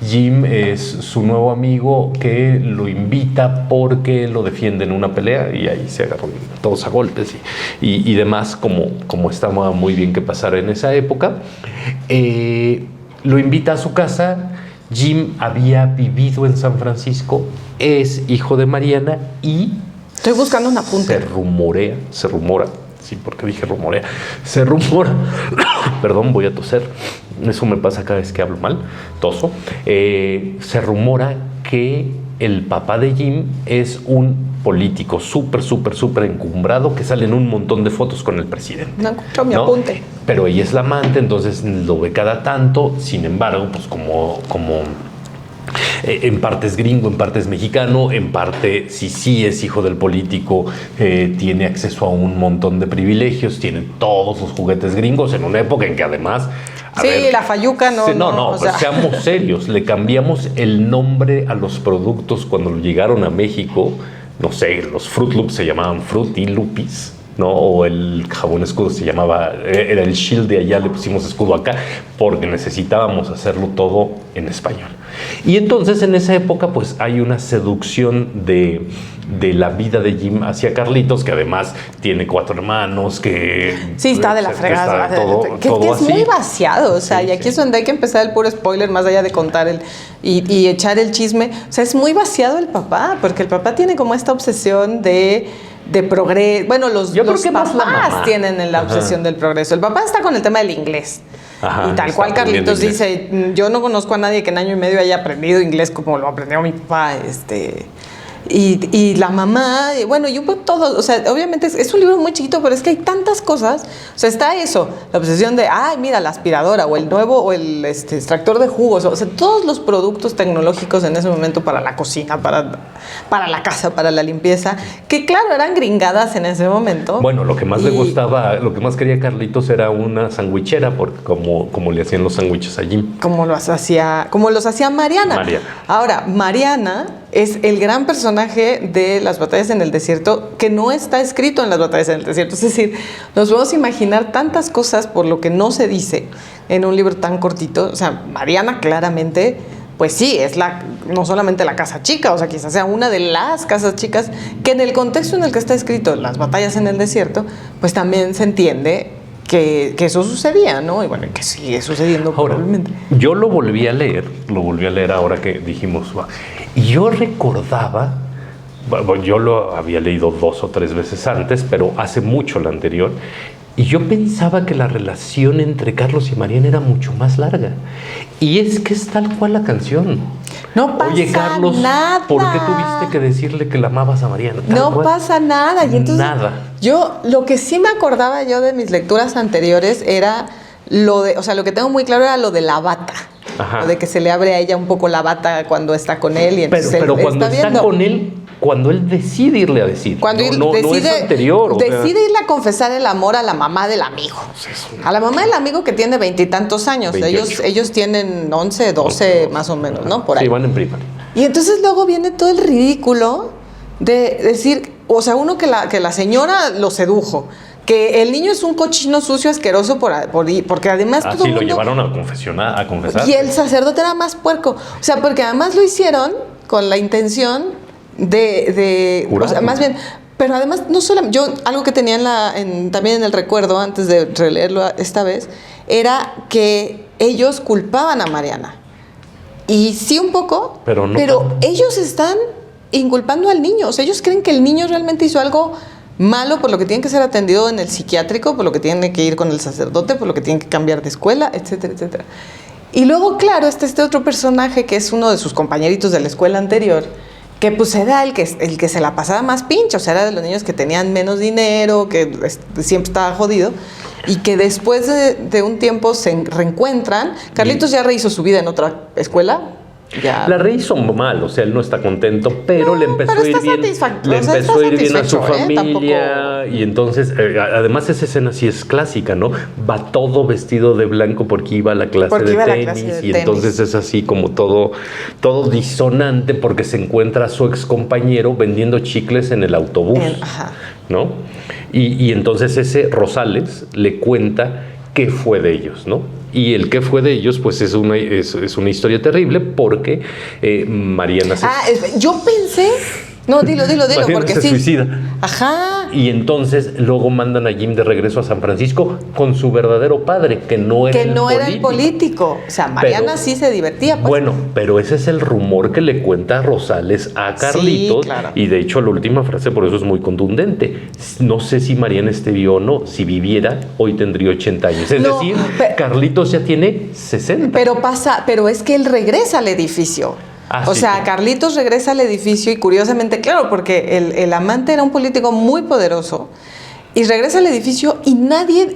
Jim es su nuevo amigo que lo invita porque lo defiende en una pelea, y ahí se agarran todos a golpes y demás, como estaba muy bien que pasara en esa época. Lo invita a su casa. Jim había vivido en San Francisco, es hijo de Mariana, y estoy buscando un apunte. Se rumora, sí, porque dije rumorea, se rumora, perdón, voy a toser, eso me pasa cada vez que hablo mal, toso. Se rumora que el papá de Jim es un político súper encumbrado que sale en un montón de fotos con el presidente. No encuentro mi apunte. Pero ella es la amante, entonces lo ve cada tanto. Sin embargo, pues como en parte es gringo, en parte es mexicano, en parte sí es hijo del político, tiene acceso a un montón de privilegios, tiene todos los juguetes gringos en una época en que además... la fayuca no. Pero seamos serios, le cambiamos el nombre a los productos cuando llegaron a México. No sé, los Fruit Loops se llamaban Fruity Loopies, ¿no? O el jabón escudo se llamaba, era el Shield de allá, le pusimos escudo acá, porque necesitábamos hacerlo todo en español. Y entonces en esa época pues hay una seducción de la vida de Jim hacia Carlitos, que además tiene 4 hermanos, que... Sí, está de la fregada. Todo que es así. muy vaciado, o sea, y aquí es donde hay que empezar el puro spoiler, más allá de contar y echar el chisme. O sea, es muy vaciado el papá, porque el papá tiene como esta obsesión de progreso. Bueno, los papás tienen la obsesión del progreso. El papá está con el tema del inglés. Ajá, y tal cual Carlitos dice, yo no conozco a nadie que en año y medio haya aprendido inglés como lo aprendió mi papá, y la mamá, bueno, y un poco todo, o sea, obviamente es un libro muy chiquito, pero es que hay tantas cosas, o sea, está eso, la obsesión de, mira, la aspiradora, o el nuevo, o el extractor de jugos, o sea, todos los productos tecnológicos en ese momento para la cocina, para la casa, para la limpieza, que claro, eran gringadas en ese momento. Bueno, lo que más le gustaba, lo que más quería Carlitos era una sandwichera, porque como le hacían los sándwiches a Jim. Como los hacía Mariana. Ahora, Mariana es el gran personaje de las batallas en el desierto que no está escrito en las batallas en el desierto. Es decir, nos vamos a imaginar tantas cosas por lo que no se dice en un libro tan cortito. O sea, Mariana claramente, pues sí, es no solamente la casa chica, o sea, quizás sea una de las casas chicas que en el contexto en el que está escrito las batallas en el desierto, pues también se entiende que eso sucedía, ¿no? Y bueno, que sigue sucediendo probablemente. Yo lo volví a leer ahora que dijimos, y yo recordaba, yo lo había leído 2 o 3 veces antes, pero hace mucho la anterior, y yo pensaba que la relación entre Carlos y Mariana era mucho más larga. Y es que es tal cual la canción. No pasa nada. Oye, Carlos, ¿por qué tuviste que decirle que la amabas a Mariana? No pasa nada. Y entonces, nada. Yo, lo que sí me acordaba yo de mis lecturas anteriores era lo que tengo muy claro era lo de la bata. Ajá. Lo de que se le abre a ella un poco la bata cuando está con él. Y entonces pero cuando está con él, cuando él decide irle a decir, cuando no es anterior. Decide irle a confesar el amor a la mamá del amigo. A la mamá del amigo que tiene 20 y tantos años. Ellos tienen 11, 12 más o menos, ¿no? Por ahí. Sí, van en primaria. Y entonces luego viene todo el ridículo de decir, o sea, uno que la señora lo sedujo, que el niño es un cochino sucio asqueroso porque además todo el mundo... lo llevaron a confesar. Y el sacerdote era más puerco. O sea, porque además lo hicieron con la intención de o sea, más bien, pero además no solamente, yo algo que tenía también en el recuerdo antes de releerlo esta vez, era que ellos culpaban a Mariana. Y sí un poco, pero ellos están inculpando al niño. O sea, ellos creen que el niño realmente hizo algo malo, por lo que tienen que ser atendido en el psiquiátrico, por lo que tienen que ir con el sacerdote, por lo que tienen que cambiar de escuela, etcétera, etcétera. Y luego, claro, está este otro personaje que es uno de sus compañeritos de la escuela anterior, que pues era el que se la pasaba más pinche, o sea, era de los niños que tenían menos dinero, que siempre estaba jodido, y que después de un tiempo se reencuentran. Carlitos ya rehizo su vida en otra escuela. Ya. La rehizo mal, o sea, él no está contento, pero le empezó a ir bien. Le empezó a ir bien a su familia. Y entonces, además esa escena sí es clásica, ¿no? Va todo vestido de blanco porque iba a la clase de tenis. Y entonces es así como todo disonante porque se encuentra a su ex compañero vendiendo chicles en el autobús. ¿No? Y entonces ese Rosales le cuenta qué fue de ellos, ¿no? Y el qué fue de ellos, pues es una historia terrible porque Mariana se... yo pensé... No, dilo, Mariana porque se suicida. Ajá. Y entonces luego mandan a Jim de regreso a San Francisco con su verdadero padre, que no era el político. O sea, Mariana sí se divertía. Pues. Bueno, pero ese es el rumor que le cuenta Rosales a Carlitos. Sí, claro. Y de hecho la última frase por eso es muy contundente. No sé si Mariana esté viva o no. Si viviera, hoy tendría 80 años. Es decir, Carlitos ya tiene 60. Pero es que él regresa al edificio. Carlitos regresa al edificio y curiosamente, claro, porque el amante era un político muy poderoso y regresa al edificio y nadie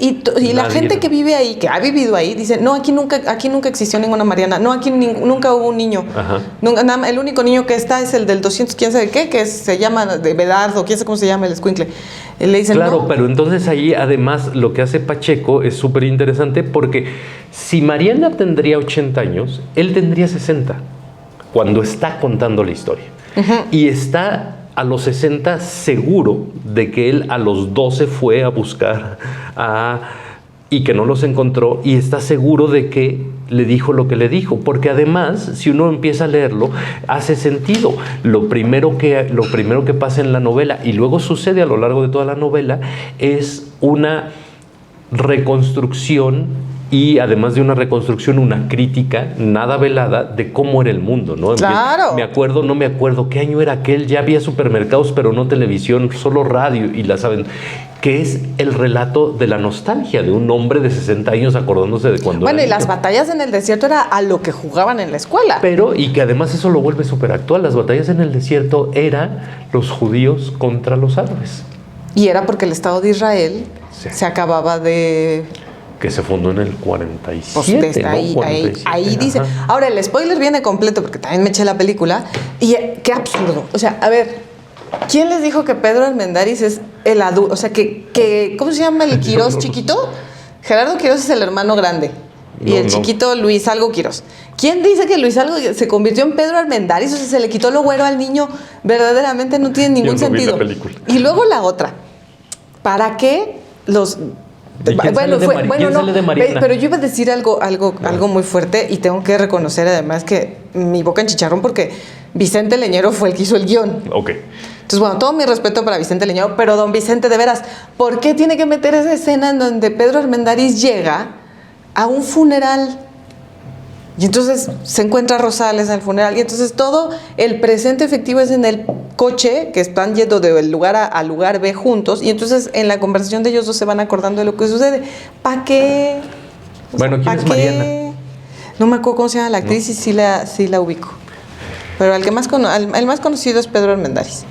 la gente que vive ahí, que ha vivido ahí, dice, no, aquí nunca existió ninguna Mariana, no, aquí nunca hubo un niño. Nunca, el único niño que está es el del 200, quién sabe qué, que se llama de Bedardo, quién sabe cómo se llama el escuincle. Le dicen, claro, no. Pero entonces ahí además lo que hace Pacheco es súper interesante porque si Mariana tendría 80 años, él tendría 60. Cuando está contando la historia. Y está a los 60 seguro de que él a los 12 fue a buscar y que no los encontró, y está seguro de que le dijo lo que le dijo, porque además, si uno empieza a leerlo, hace sentido. Lo primero que pasa en la novela, y luego sucede a lo largo de toda la novela, es una reconstrucción. Y además de una reconstrucción, una crítica nada velada de cómo era el mundo, ¿no? Claro. No me acuerdo qué año era aquel, ya había supermercados, pero no televisión, solo radio, y la saben, que es el relato de la nostalgia de un hombre de 60 años acordándose de cuando era niño. Las batallas en el desierto era a lo que jugaban en la escuela. Pero, y que además eso lo vuelve súper actual, las batallas en el desierto eran los judíos contra los árabes. Y era porque el Estado de Israel se acababa de... Que se fundó en el 47, pues desde ahí, 47, ahí dice. Ahora, el spoiler viene completo porque también me eché la película. Y qué absurdo. O sea, a ver, ¿quién les dijo que Pedro Armendáriz es el adulto? O sea, que ¿cómo se llama el Quirós chiquito? Gerardo Quirós es el hermano grande. Y el chiquito Luis Algo Quirós. ¿Quién dice que Luis Algo se convirtió en Pedro Armendáriz? O sea, se le quitó lo güero al niño. Verdaderamente no tiene ningún sentido. Y luego la otra. ¿Para qué los... Pero yo iba a decir algo muy fuerte y tengo que reconocer además que mi boca en chicharrón porque Vicente Leñero fue el que hizo el guión. Entonces, bueno, todo mi respeto para Vicente Leñero, pero don Vicente, de veras, ¿por qué tiene que meter esa escena en donde Pedro Armendáriz llega a un funeral? Y entonces se encuentra Rosales en el funeral y entonces todo el presente efectivo es en el coche que están yendo del lugar A al lugar B juntos y entonces en la conversación de ellos dos se van acordando de lo que sucede. ¿Para qué? Bueno, ¿quién es Mariana? No me acuerdo cómo se llama la actriz y sí la ubico. Pero el más conocido es Pedro Armendáriz.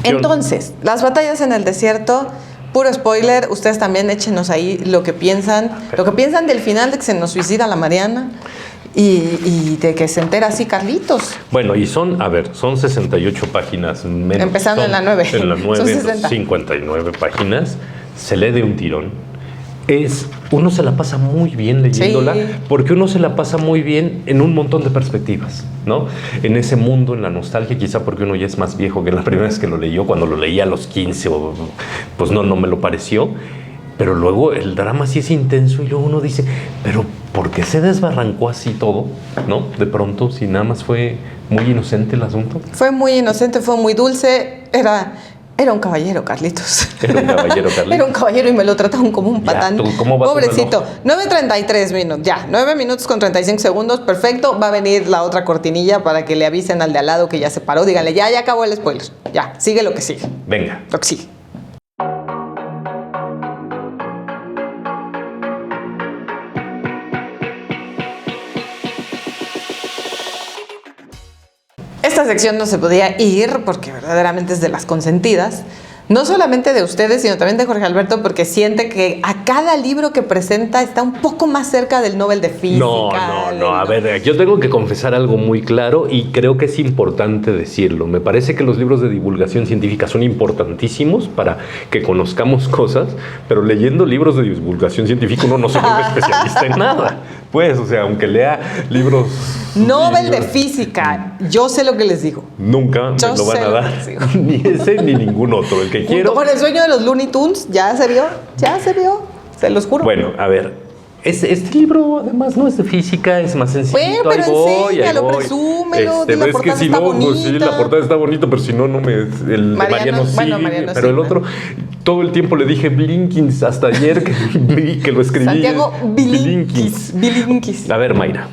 Entonces, las batallas en el desierto... Puro spoiler, ustedes también échenos ahí lo que piensan del final de que se nos suicida la Mariana y de que se entera así Carlitos. Bueno, y son 68 páginas menos. Empezando en la 9. En la 9, 59 páginas. Se lee de un tirón. Uno se la pasa muy bien leyéndola, porque uno se la pasa muy bien en un montón de perspectivas, ¿no? En ese mundo, en la nostalgia, quizá porque uno ya es más viejo que la primera vez que lo leyó, cuando lo leía a los 15, pues no me lo pareció. Pero luego el drama sí es intenso y luego uno dice, pero ¿por qué se desbarrancó así todo? ¿No? De pronto, si nada más fue muy inocente el asunto. Fue muy inocente, fue muy dulce, Era un caballero, Carlitos. Era un caballero, Carlitos. Era un caballero y me lo trataron como un patán. Ya, ¿tú cómo vas? Pobrecito. 9:33 minutos. Ya, 9 minutos con 35 segundos. Perfecto. Va a venir la otra cortinilla para que le avisen al de al lado que ya se paró. Díganle, ya acabó el spoiler. Ya, sigue lo que sigue. Venga. Lo que sigue. Esta sección no se podía ir porque verdaderamente es de las consentidas, no solamente de ustedes, sino también de Jorge Alberto, porque siente que a cada libro que presenta está un poco más cerca del Nobel de Física. No, a ver, yo tengo que confesar algo muy claro y creo que es importante decirlo. Me parece que los libros de divulgación científica son importantísimos para que conozcamos cosas, pero leyendo libros de divulgación científica uno no se vuelve especialista en nada. Pues, o sea, aunque lea libros... Nobel de Física, yo sé lo que les digo. Nunca me lo van a dar, ni ese ni ningún otro, el que quiero. Con el sueño de los Looney Tunes, ya se vio, se los juro. Bueno, a ver, este libro además no es de física, es más sencillo. Bueno, pero enséñalo, presúmelo, de la es portada que si está no, bonita. pues sí, la portada está bonita, pero si no, no me... El Mariano sí, pero el otro... Todo el tiempo le dije Bilinkis, hasta ayer que lo escribí. Santiago Bilinkis. A ver, Mayra.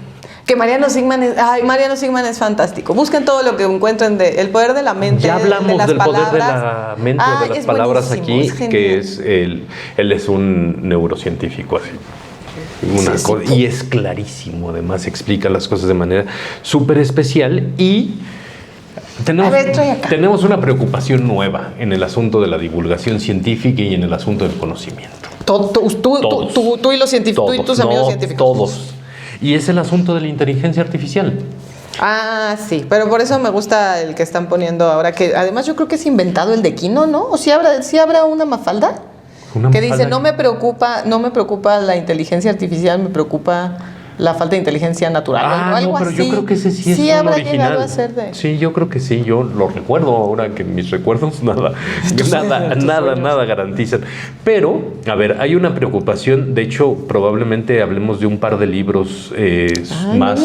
Que Mariano Sigman es fantástico. Busquen todo lo que encuentren de El poder de la mente. Ya hablamos de las del palabras. poder de la mente, de las palabras aquí, que es él es un neurocientífico así. Y es clarísimo, además explica las cosas de manera súper especial y tenemos una preocupación nueva en el asunto de la divulgación científica y en el asunto del conocimiento. Tú y los científicos, tú y tus amigos científicos. Todos. Y es el asunto de la inteligencia artificial. Ah, sí, pero por eso me gusta el que están poniendo ahora, que además yo creo que es inventado el de Quino, ¿no? ¿O si habrá una Mafalda? Que dice, no me preocupa la inteligencia artificial, me preocupa la falta de inteligencia natural. Algo pero así. yo creo que ese sí es un habrá original. Llegado a ser de... Sí, yo creo que sí, yo lo recuerdo ahora que mis recuerdos nada garantizan. Pero, a ver, hay una preocupación, de hecho, probablemente hablemos de un par de libros más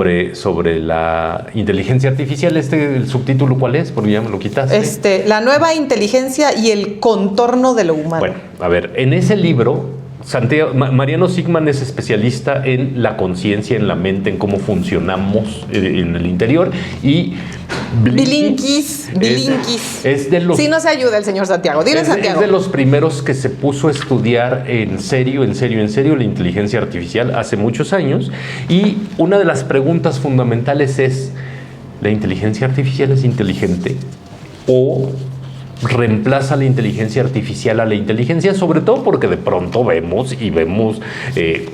sobre la inteligencia artificial. ¿El subtítulo cuál es? Porque ya me lo quitaste. La nueva inteligencia y el contorno de lo humano. Bueno, a ver, en ese libro Mariano Sigman es especialista en la conciencia, en la mente, en cómo funcionamos en el interior y Bilinkis. Es de los... Sí, no se ayuda el señor Santiago. Dile, Santiago. Es de los primeros que se puso a estudiar en serio la inteligencia artificial hace muchos años y una de las preguntas fundamentales es, ¿la inteligencia artificial es inteligente o reemplaza la inteligencia artificial a la inteligencia? Sobre todo porque de pronto vemos,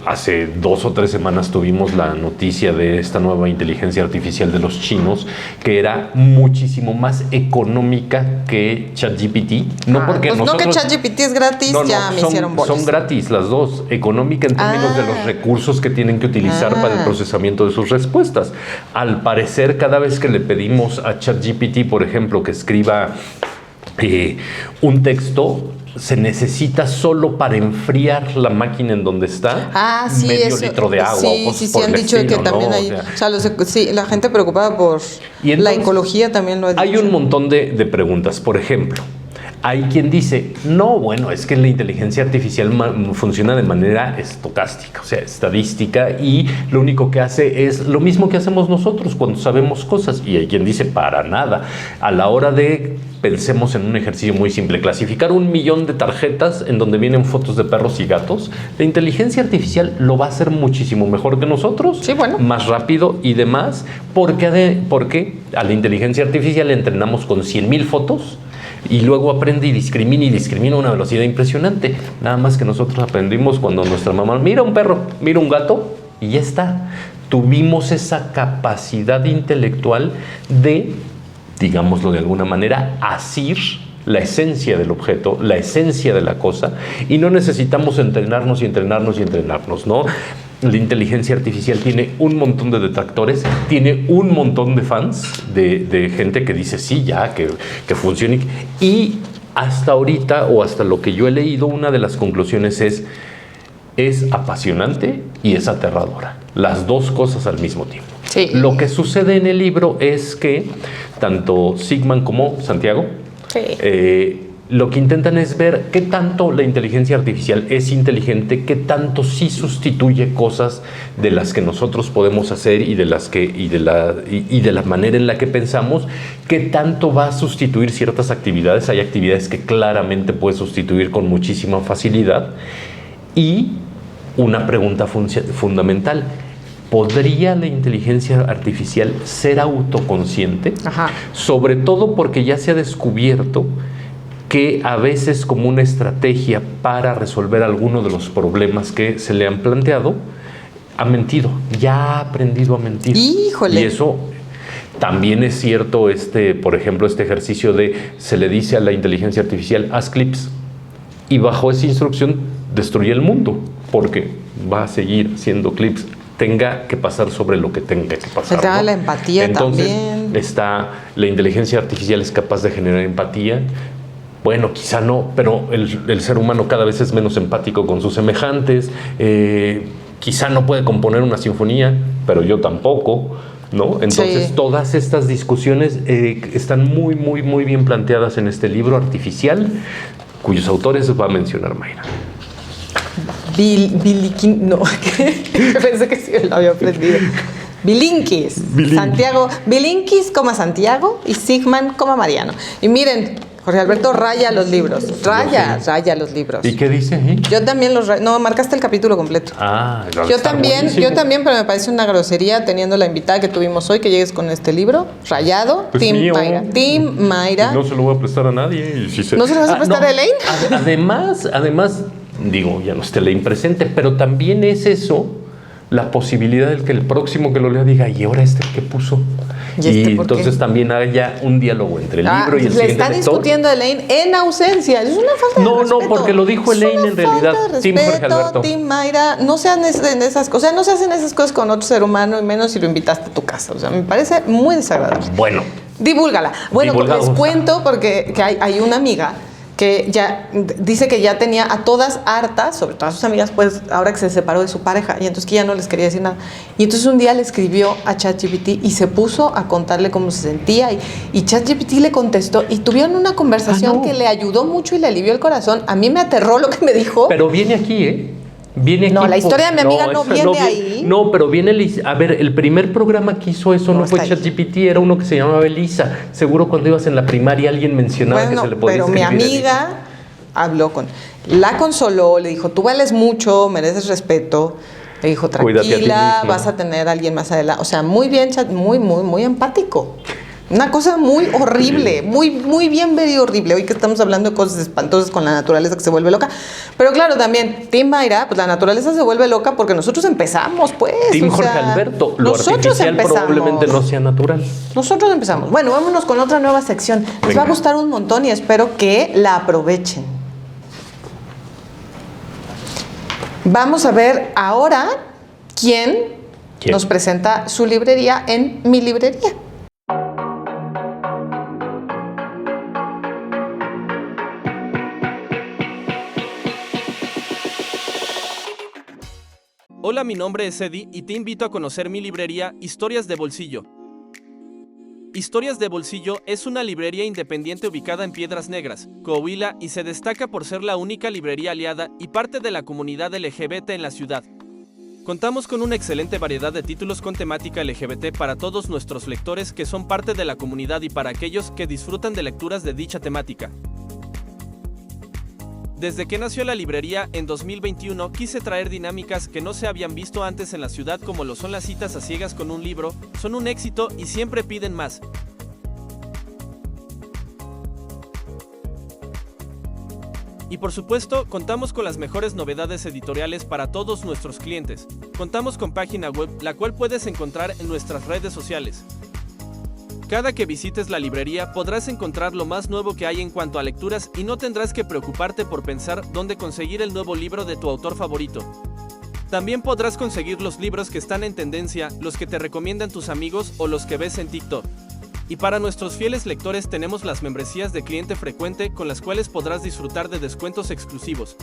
hace 2 o 3 semanas tuvimos la noticia de esta nueva inteligencia artificial de los chinos, que era muchísimo más económica que ChatGPT. No porque no que ChatGPT es gratis, me hicieron bolas. Son gratis las dos, económica en términos de los recursos que tienen que utilizar para el procesamiento de sus respuestas. Al parecer, cada vez que le pedimos a ChatGPT, por ejemplo, que escriba un texto, se necesita solo para enfriar la máquina en donde está medio litro de agua. Sí, han dicho que también hay... la gente preocupada por la ecología también lo ha dicho. Hay un montón de preguntas. Por ejemplo, hay quien dice, es que la inteligencia artificial funciona de manera estocástica, o sea, estadística, y lo único que hace es lo mismo que hacemos nosotros cuando sabemos cosas. Y hay quien dice, para nada. A la hora de, pensemos en un ejercicio muy simple, clasificar 1 millón de tarjetas en donde vienen fotos de perros y gatos, la inteligencia artificial lo va a hacer muchísimo mejor que nosotros, más rápido y demás, porque a la inteligencia artificial le entrenamos con 100,000 fotos, y luego aprende y discrimina a una velocidad impresionante. Nada más que nosotros aprendimos cuando nuestra mamá mira un perro, mira un gato y ya está. Tuvimos esa capacidad intelectual de, digámoslo de alguna manera, asir la esencia del objeto, la esencia de la cosa, y no necesitamos entrenarnos, ¿no? La inteligencia artificial tiene un montón de detractores, tiene un montón de fans, de gente que dice sí, ya, que funcione. Y hasta ahorita, o hasta lo que yo he leído, una de las conclusiones es apasionante y es aterradora. Las dos cosas al mismo tiempo. Sí. Lo que sucede en el libro es que tanto Sigman como Santiago. Sí. Lo que intentan es ver qué tanto la inteligencia artificial es inteligente, qué tanto sí sustituye cosas de las que nosotros podemos hacer y de la manera en la que pensamos, qué tanto va a sustituir ciertas actividades. Hay actividades que claramente puede sustituir con muchísima facilidad. Y una pregunta fundamental: ¿podría la inteligencia artificial ser autoconsciente? Ajá. Sobre todo porque ya se ha descubierto que a veces, como una estrategia para resolver alguno de los problemas que se le han planteado, ha mentido, ya ha aprendido a mentir. ¡Híjole! Y eso también es cierto, por ejemplo, este ejercicio se le dice a la inteligencia artificial: haz clips, y bajo esa instrucción destruye el mundo, porque va a seguir haciendo clips, tenga que pasar sobre lo que tenga que pasar, ¿no? La empatía. Entonces, también. La inteligencia artificial es capaz de generar empatía. Bueno, quizá no, pero el ser humano cada vez es menos empático con sus semejantes. Quizá no puede componer una sinfonía, pero yo tampoco, ¿no? Entonces, sí, todas estas discusiones están muy, muy, muy bien planteadas en este libro artificial, cuyos autores va a mencionar Mayra. No, pensé que sí lo había aprendido. Bilinkis. Santiago, Bilinkis, Santiago, y Sigman, Mariano. Y miren, Jorge Alberto raya los libros. Raya los libros. ¿Y qué dice ahí? Yo también los rayo. No, marcaste el capítulo completo. Yo también, pero me parece una grosería, teniendo la invitada que tuvimos hoy, que llegues con este libro rayado. Pues Team mío. Mayra. Team Mayra. No se lo voy a prestar a nadie. ¿No se lo vas a prestar a Elaine? Además, digo, ya no esté Elaine presente, pero también es eso, la posibilidad de que el próximo que lo lea diga: ¿y ahora qué puso? Y entonces también haya un diálogo entre el libro y el siguiente lector. Le está discutiendo a Elaine en ausencia. Es una falta de respeto. No, porque lo dijo Elaine en realidad. Team Jorge Alberto. Team Mayra, no se hacen esas cosas. No se hacen esas cosas con otro ser humano, y menos si lo invitaste a tu casa. O sea, me parece muy desagradable. Bueno. Divúlgala. Bueno, les cuento porque hay una amiga que ya dice que ya tenía a todas hartas, sobre todas sus amigas, pues ahora que se separó de su pareja, y entonces que ya no les quería decir nada. Y entonces un día le escribió a ChatGPT y se puso a contarle cómo se sentía, y ChatGPT le contestó, y tuvieron una conversación que le ayudó mucho y le alivió el corazón. A mí me aterró lo que me dijo. Pero viene aquí, Viene aquí. No, la historia de mi amiga no viene ahí. No, pero viene a ver, el primer programa que hizo eso no fue ChatGPT, era uno que se llamaba Elisa. Seguro cuando ibas en la primaria alguien mencionaba que se le podía escribir. Pero mi amiga habló la consoló, le dijo: tú vales mucho, mereces respeto. Le dijo: tranquila, vas a tener a alguien más adelante. O sea, muy bien, muy, muy, muy empático. Una cosa muy horrible, muy, muy bien, very horrible. Hoy que estamos hablando de cosas espantosas con la naturaleza que se vuelve loca. Pero claro, también, Team Mayra, pues la naturaleza se vuelve loca porque nosotros empezamos, pues. Team Jorge Alberto, lo artificial probablemente no sea natural. Nosotros empezamos. Bueno, vámonos con otra nueva sección. Les va a gustar un montón y espero que la aprovechen. Vamos a ver ahora quién nos presenta su librería en Mi Librería. Hola, mi nombre es Eddie y te invito a conocer mi librería Historias de Bolsillo. Historias de Bolsillo es una librería independiente ubicada en Piedras Negras, Coahuila, y se destaca por ser la única librería aliada y parte de la comunidad LGBT en la ciudad. Contamos con una excelente variedad de títulos con temática LGBT para todos nuestros lectores que son parte de la comunidad y para aquellos que disfrutan de lecturas de dicha temática. Desde que nació la librería en 2021 quise traer dinámicas que no se habían visto antes en la ciudad, como lo son las citas a ciegas con un libro. Son un éxito y siempre piden más. Y por supuesto, contamos con las mejores novedades editoriales para todos nuestros clientes. Contamos con página web, la cual puedes encontrar en nuestras redes sociales. Cada que visites la librería podrás encontrar lo más nuevo que hay en cuanto a lecturas y no tendrás que preocuparte por pensar dónde conseguir el nuevo libro de tu autor favorito. También podrás conseguir los libros que están en tendencia, los que te recomiendan tus amigos o los que ves en TikTok. Y para nuestros fieles lectores tenemos las membresías de cliente frecuente, con las cuales podrás disfrutar de descuentos exclusivos.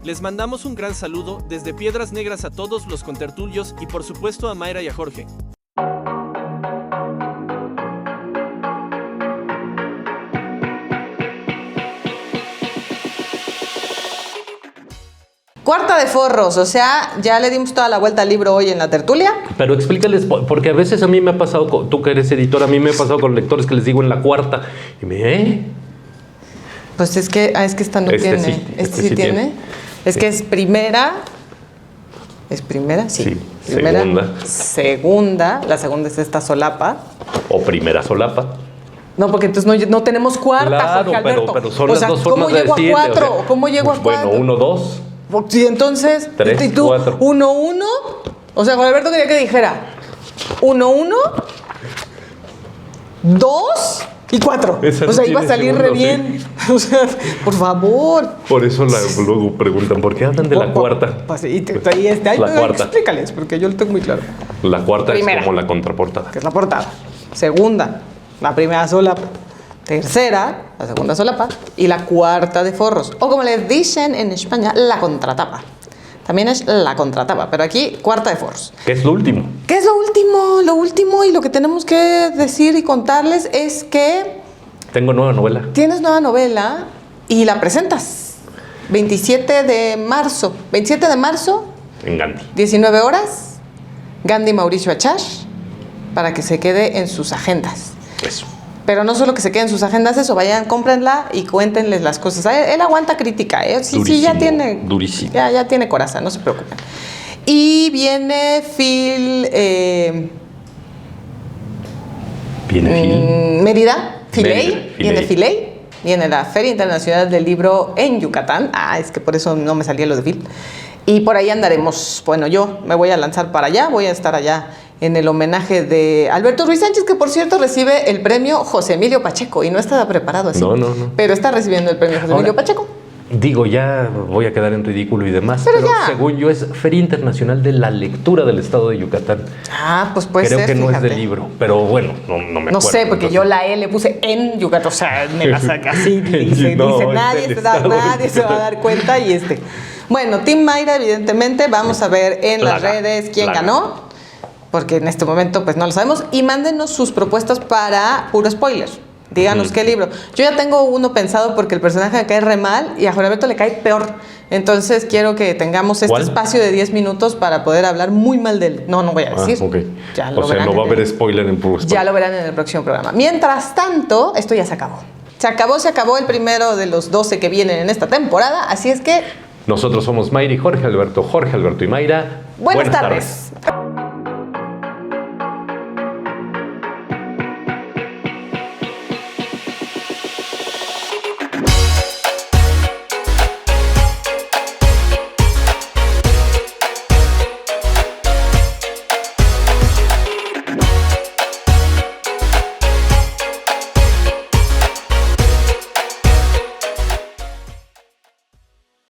Les mandamos un gran saludo desde Piedras Negras a todos los contertulios y por supuesto a Mayra y a Jorge. Cuarta de forros, o sea, ya le dimos toda la vuelta al libro hoy en la tertulia. Pero explícales, porque a veces a mí me ha pasado, tú que eres editor, a mí me ha pasado con lectores que les digo en la cuarta, y me, Pues es que esta no tiene. Sí, Este sí tiene. Es que es primera. ¿Es primera? Sí. Primera, segunda. La segunda es esta solapa. O primera solapa. No, porque entonces no tenemos cuarta, claro, Jorge Alberto. pero son las dos formas de decir. ¿Cómo llego a cuatro? ¿Cómo llego a cuatro? Bueno, 1, 2. Sí, entonces. 3, 4. 1, 1. O sea, Jorge Alberto quería que dijera 1, 1, 2 y 4. Esa o sea, no iba a salir segundo, re bien. Sí. O sea, por favor. Por eso luego preguntan, ¿por qué hablan de la cuarta? Pues sí, ahí la cuarta. Explícales, porque yo lo tengo muy claro. La cuarta Primera, es como la contraportada. que es la portada. Segunda, la primera solapa. Tercera, la segunda solapa. Y la cuarta de forros. O como les dicen en España, la contratapa. También es la contratapa, pero aquí cuarta de forros. ¿Qué es lo último? ¿Qué es lo último? Lo último y lo que tenemos que decir y contarles es que... Tengo nueva novela. Tienes nueva novela y la presentas. 27 de marzo. 27 de marzo. En Gandhi. 19 horas. Gandhi Mauricio Achar. Para que se quede en sus agendas. Eso. Pero no solo que se quede en sus agendas eso, vayan, cómprenla y cuéntenles las cosas. Él aguanta crítica, ¿eh? Sí, ya tiene... Durísimo. Ya tiene coraza, no se preocupen. Y viene Phil... Mérida, Filey. Viene Filey. Viene la Feria Internacional del Libro en Yucatán. Es que por eso no me salía lo de Phil. Y por ahí andaremos. Bueno, yo me voy a lanzar para allá. Voy a estar allá en el homenaje de Alberto Ruiz Sánchez, que por cierto recibe el premio José Emilio Pacheco. Y no estaba preparado así. No. Pero está recibiendo el premio José Emilio Pacheco. Digo, ya voy a quedar en ridículo y demás, pero según yo es Feria Internacional de la Lectura del Estado de Yucatán. Pues puede ser, creo que no fíjate. es del libro, pero bueno, no me acuerdo. No sé, porque yo la E le puse en Yucatán, o sea, me la saca así, dice nadie se va a dar cuenta y Bueno, Team Mayra, evidentemente, vamos a ver en las redes quién ganó, porque en este momento pues no lo sabemos, y mándenos sus propuestas para puro spoiler. Díganos qué libro. Yo ya tengo uno pensado porque el personaje me cae re mal y a Jorge Alberto le cae peor. Entonces quiero que tengamos este espacio de 10 minutos para poder hablar muy mal de él. No voy a decir. Okay. O sea, no va a haber spoiler en puro spoiler. Ya lo verán en el próximo programa. Mientras tanto, esto ya se acabó. Se acabó el primero de los 12 que vienen en esta temporada. Así es que... Nosotros somos Mayra y Jorge Alberto y Mayra. Buenas tardes.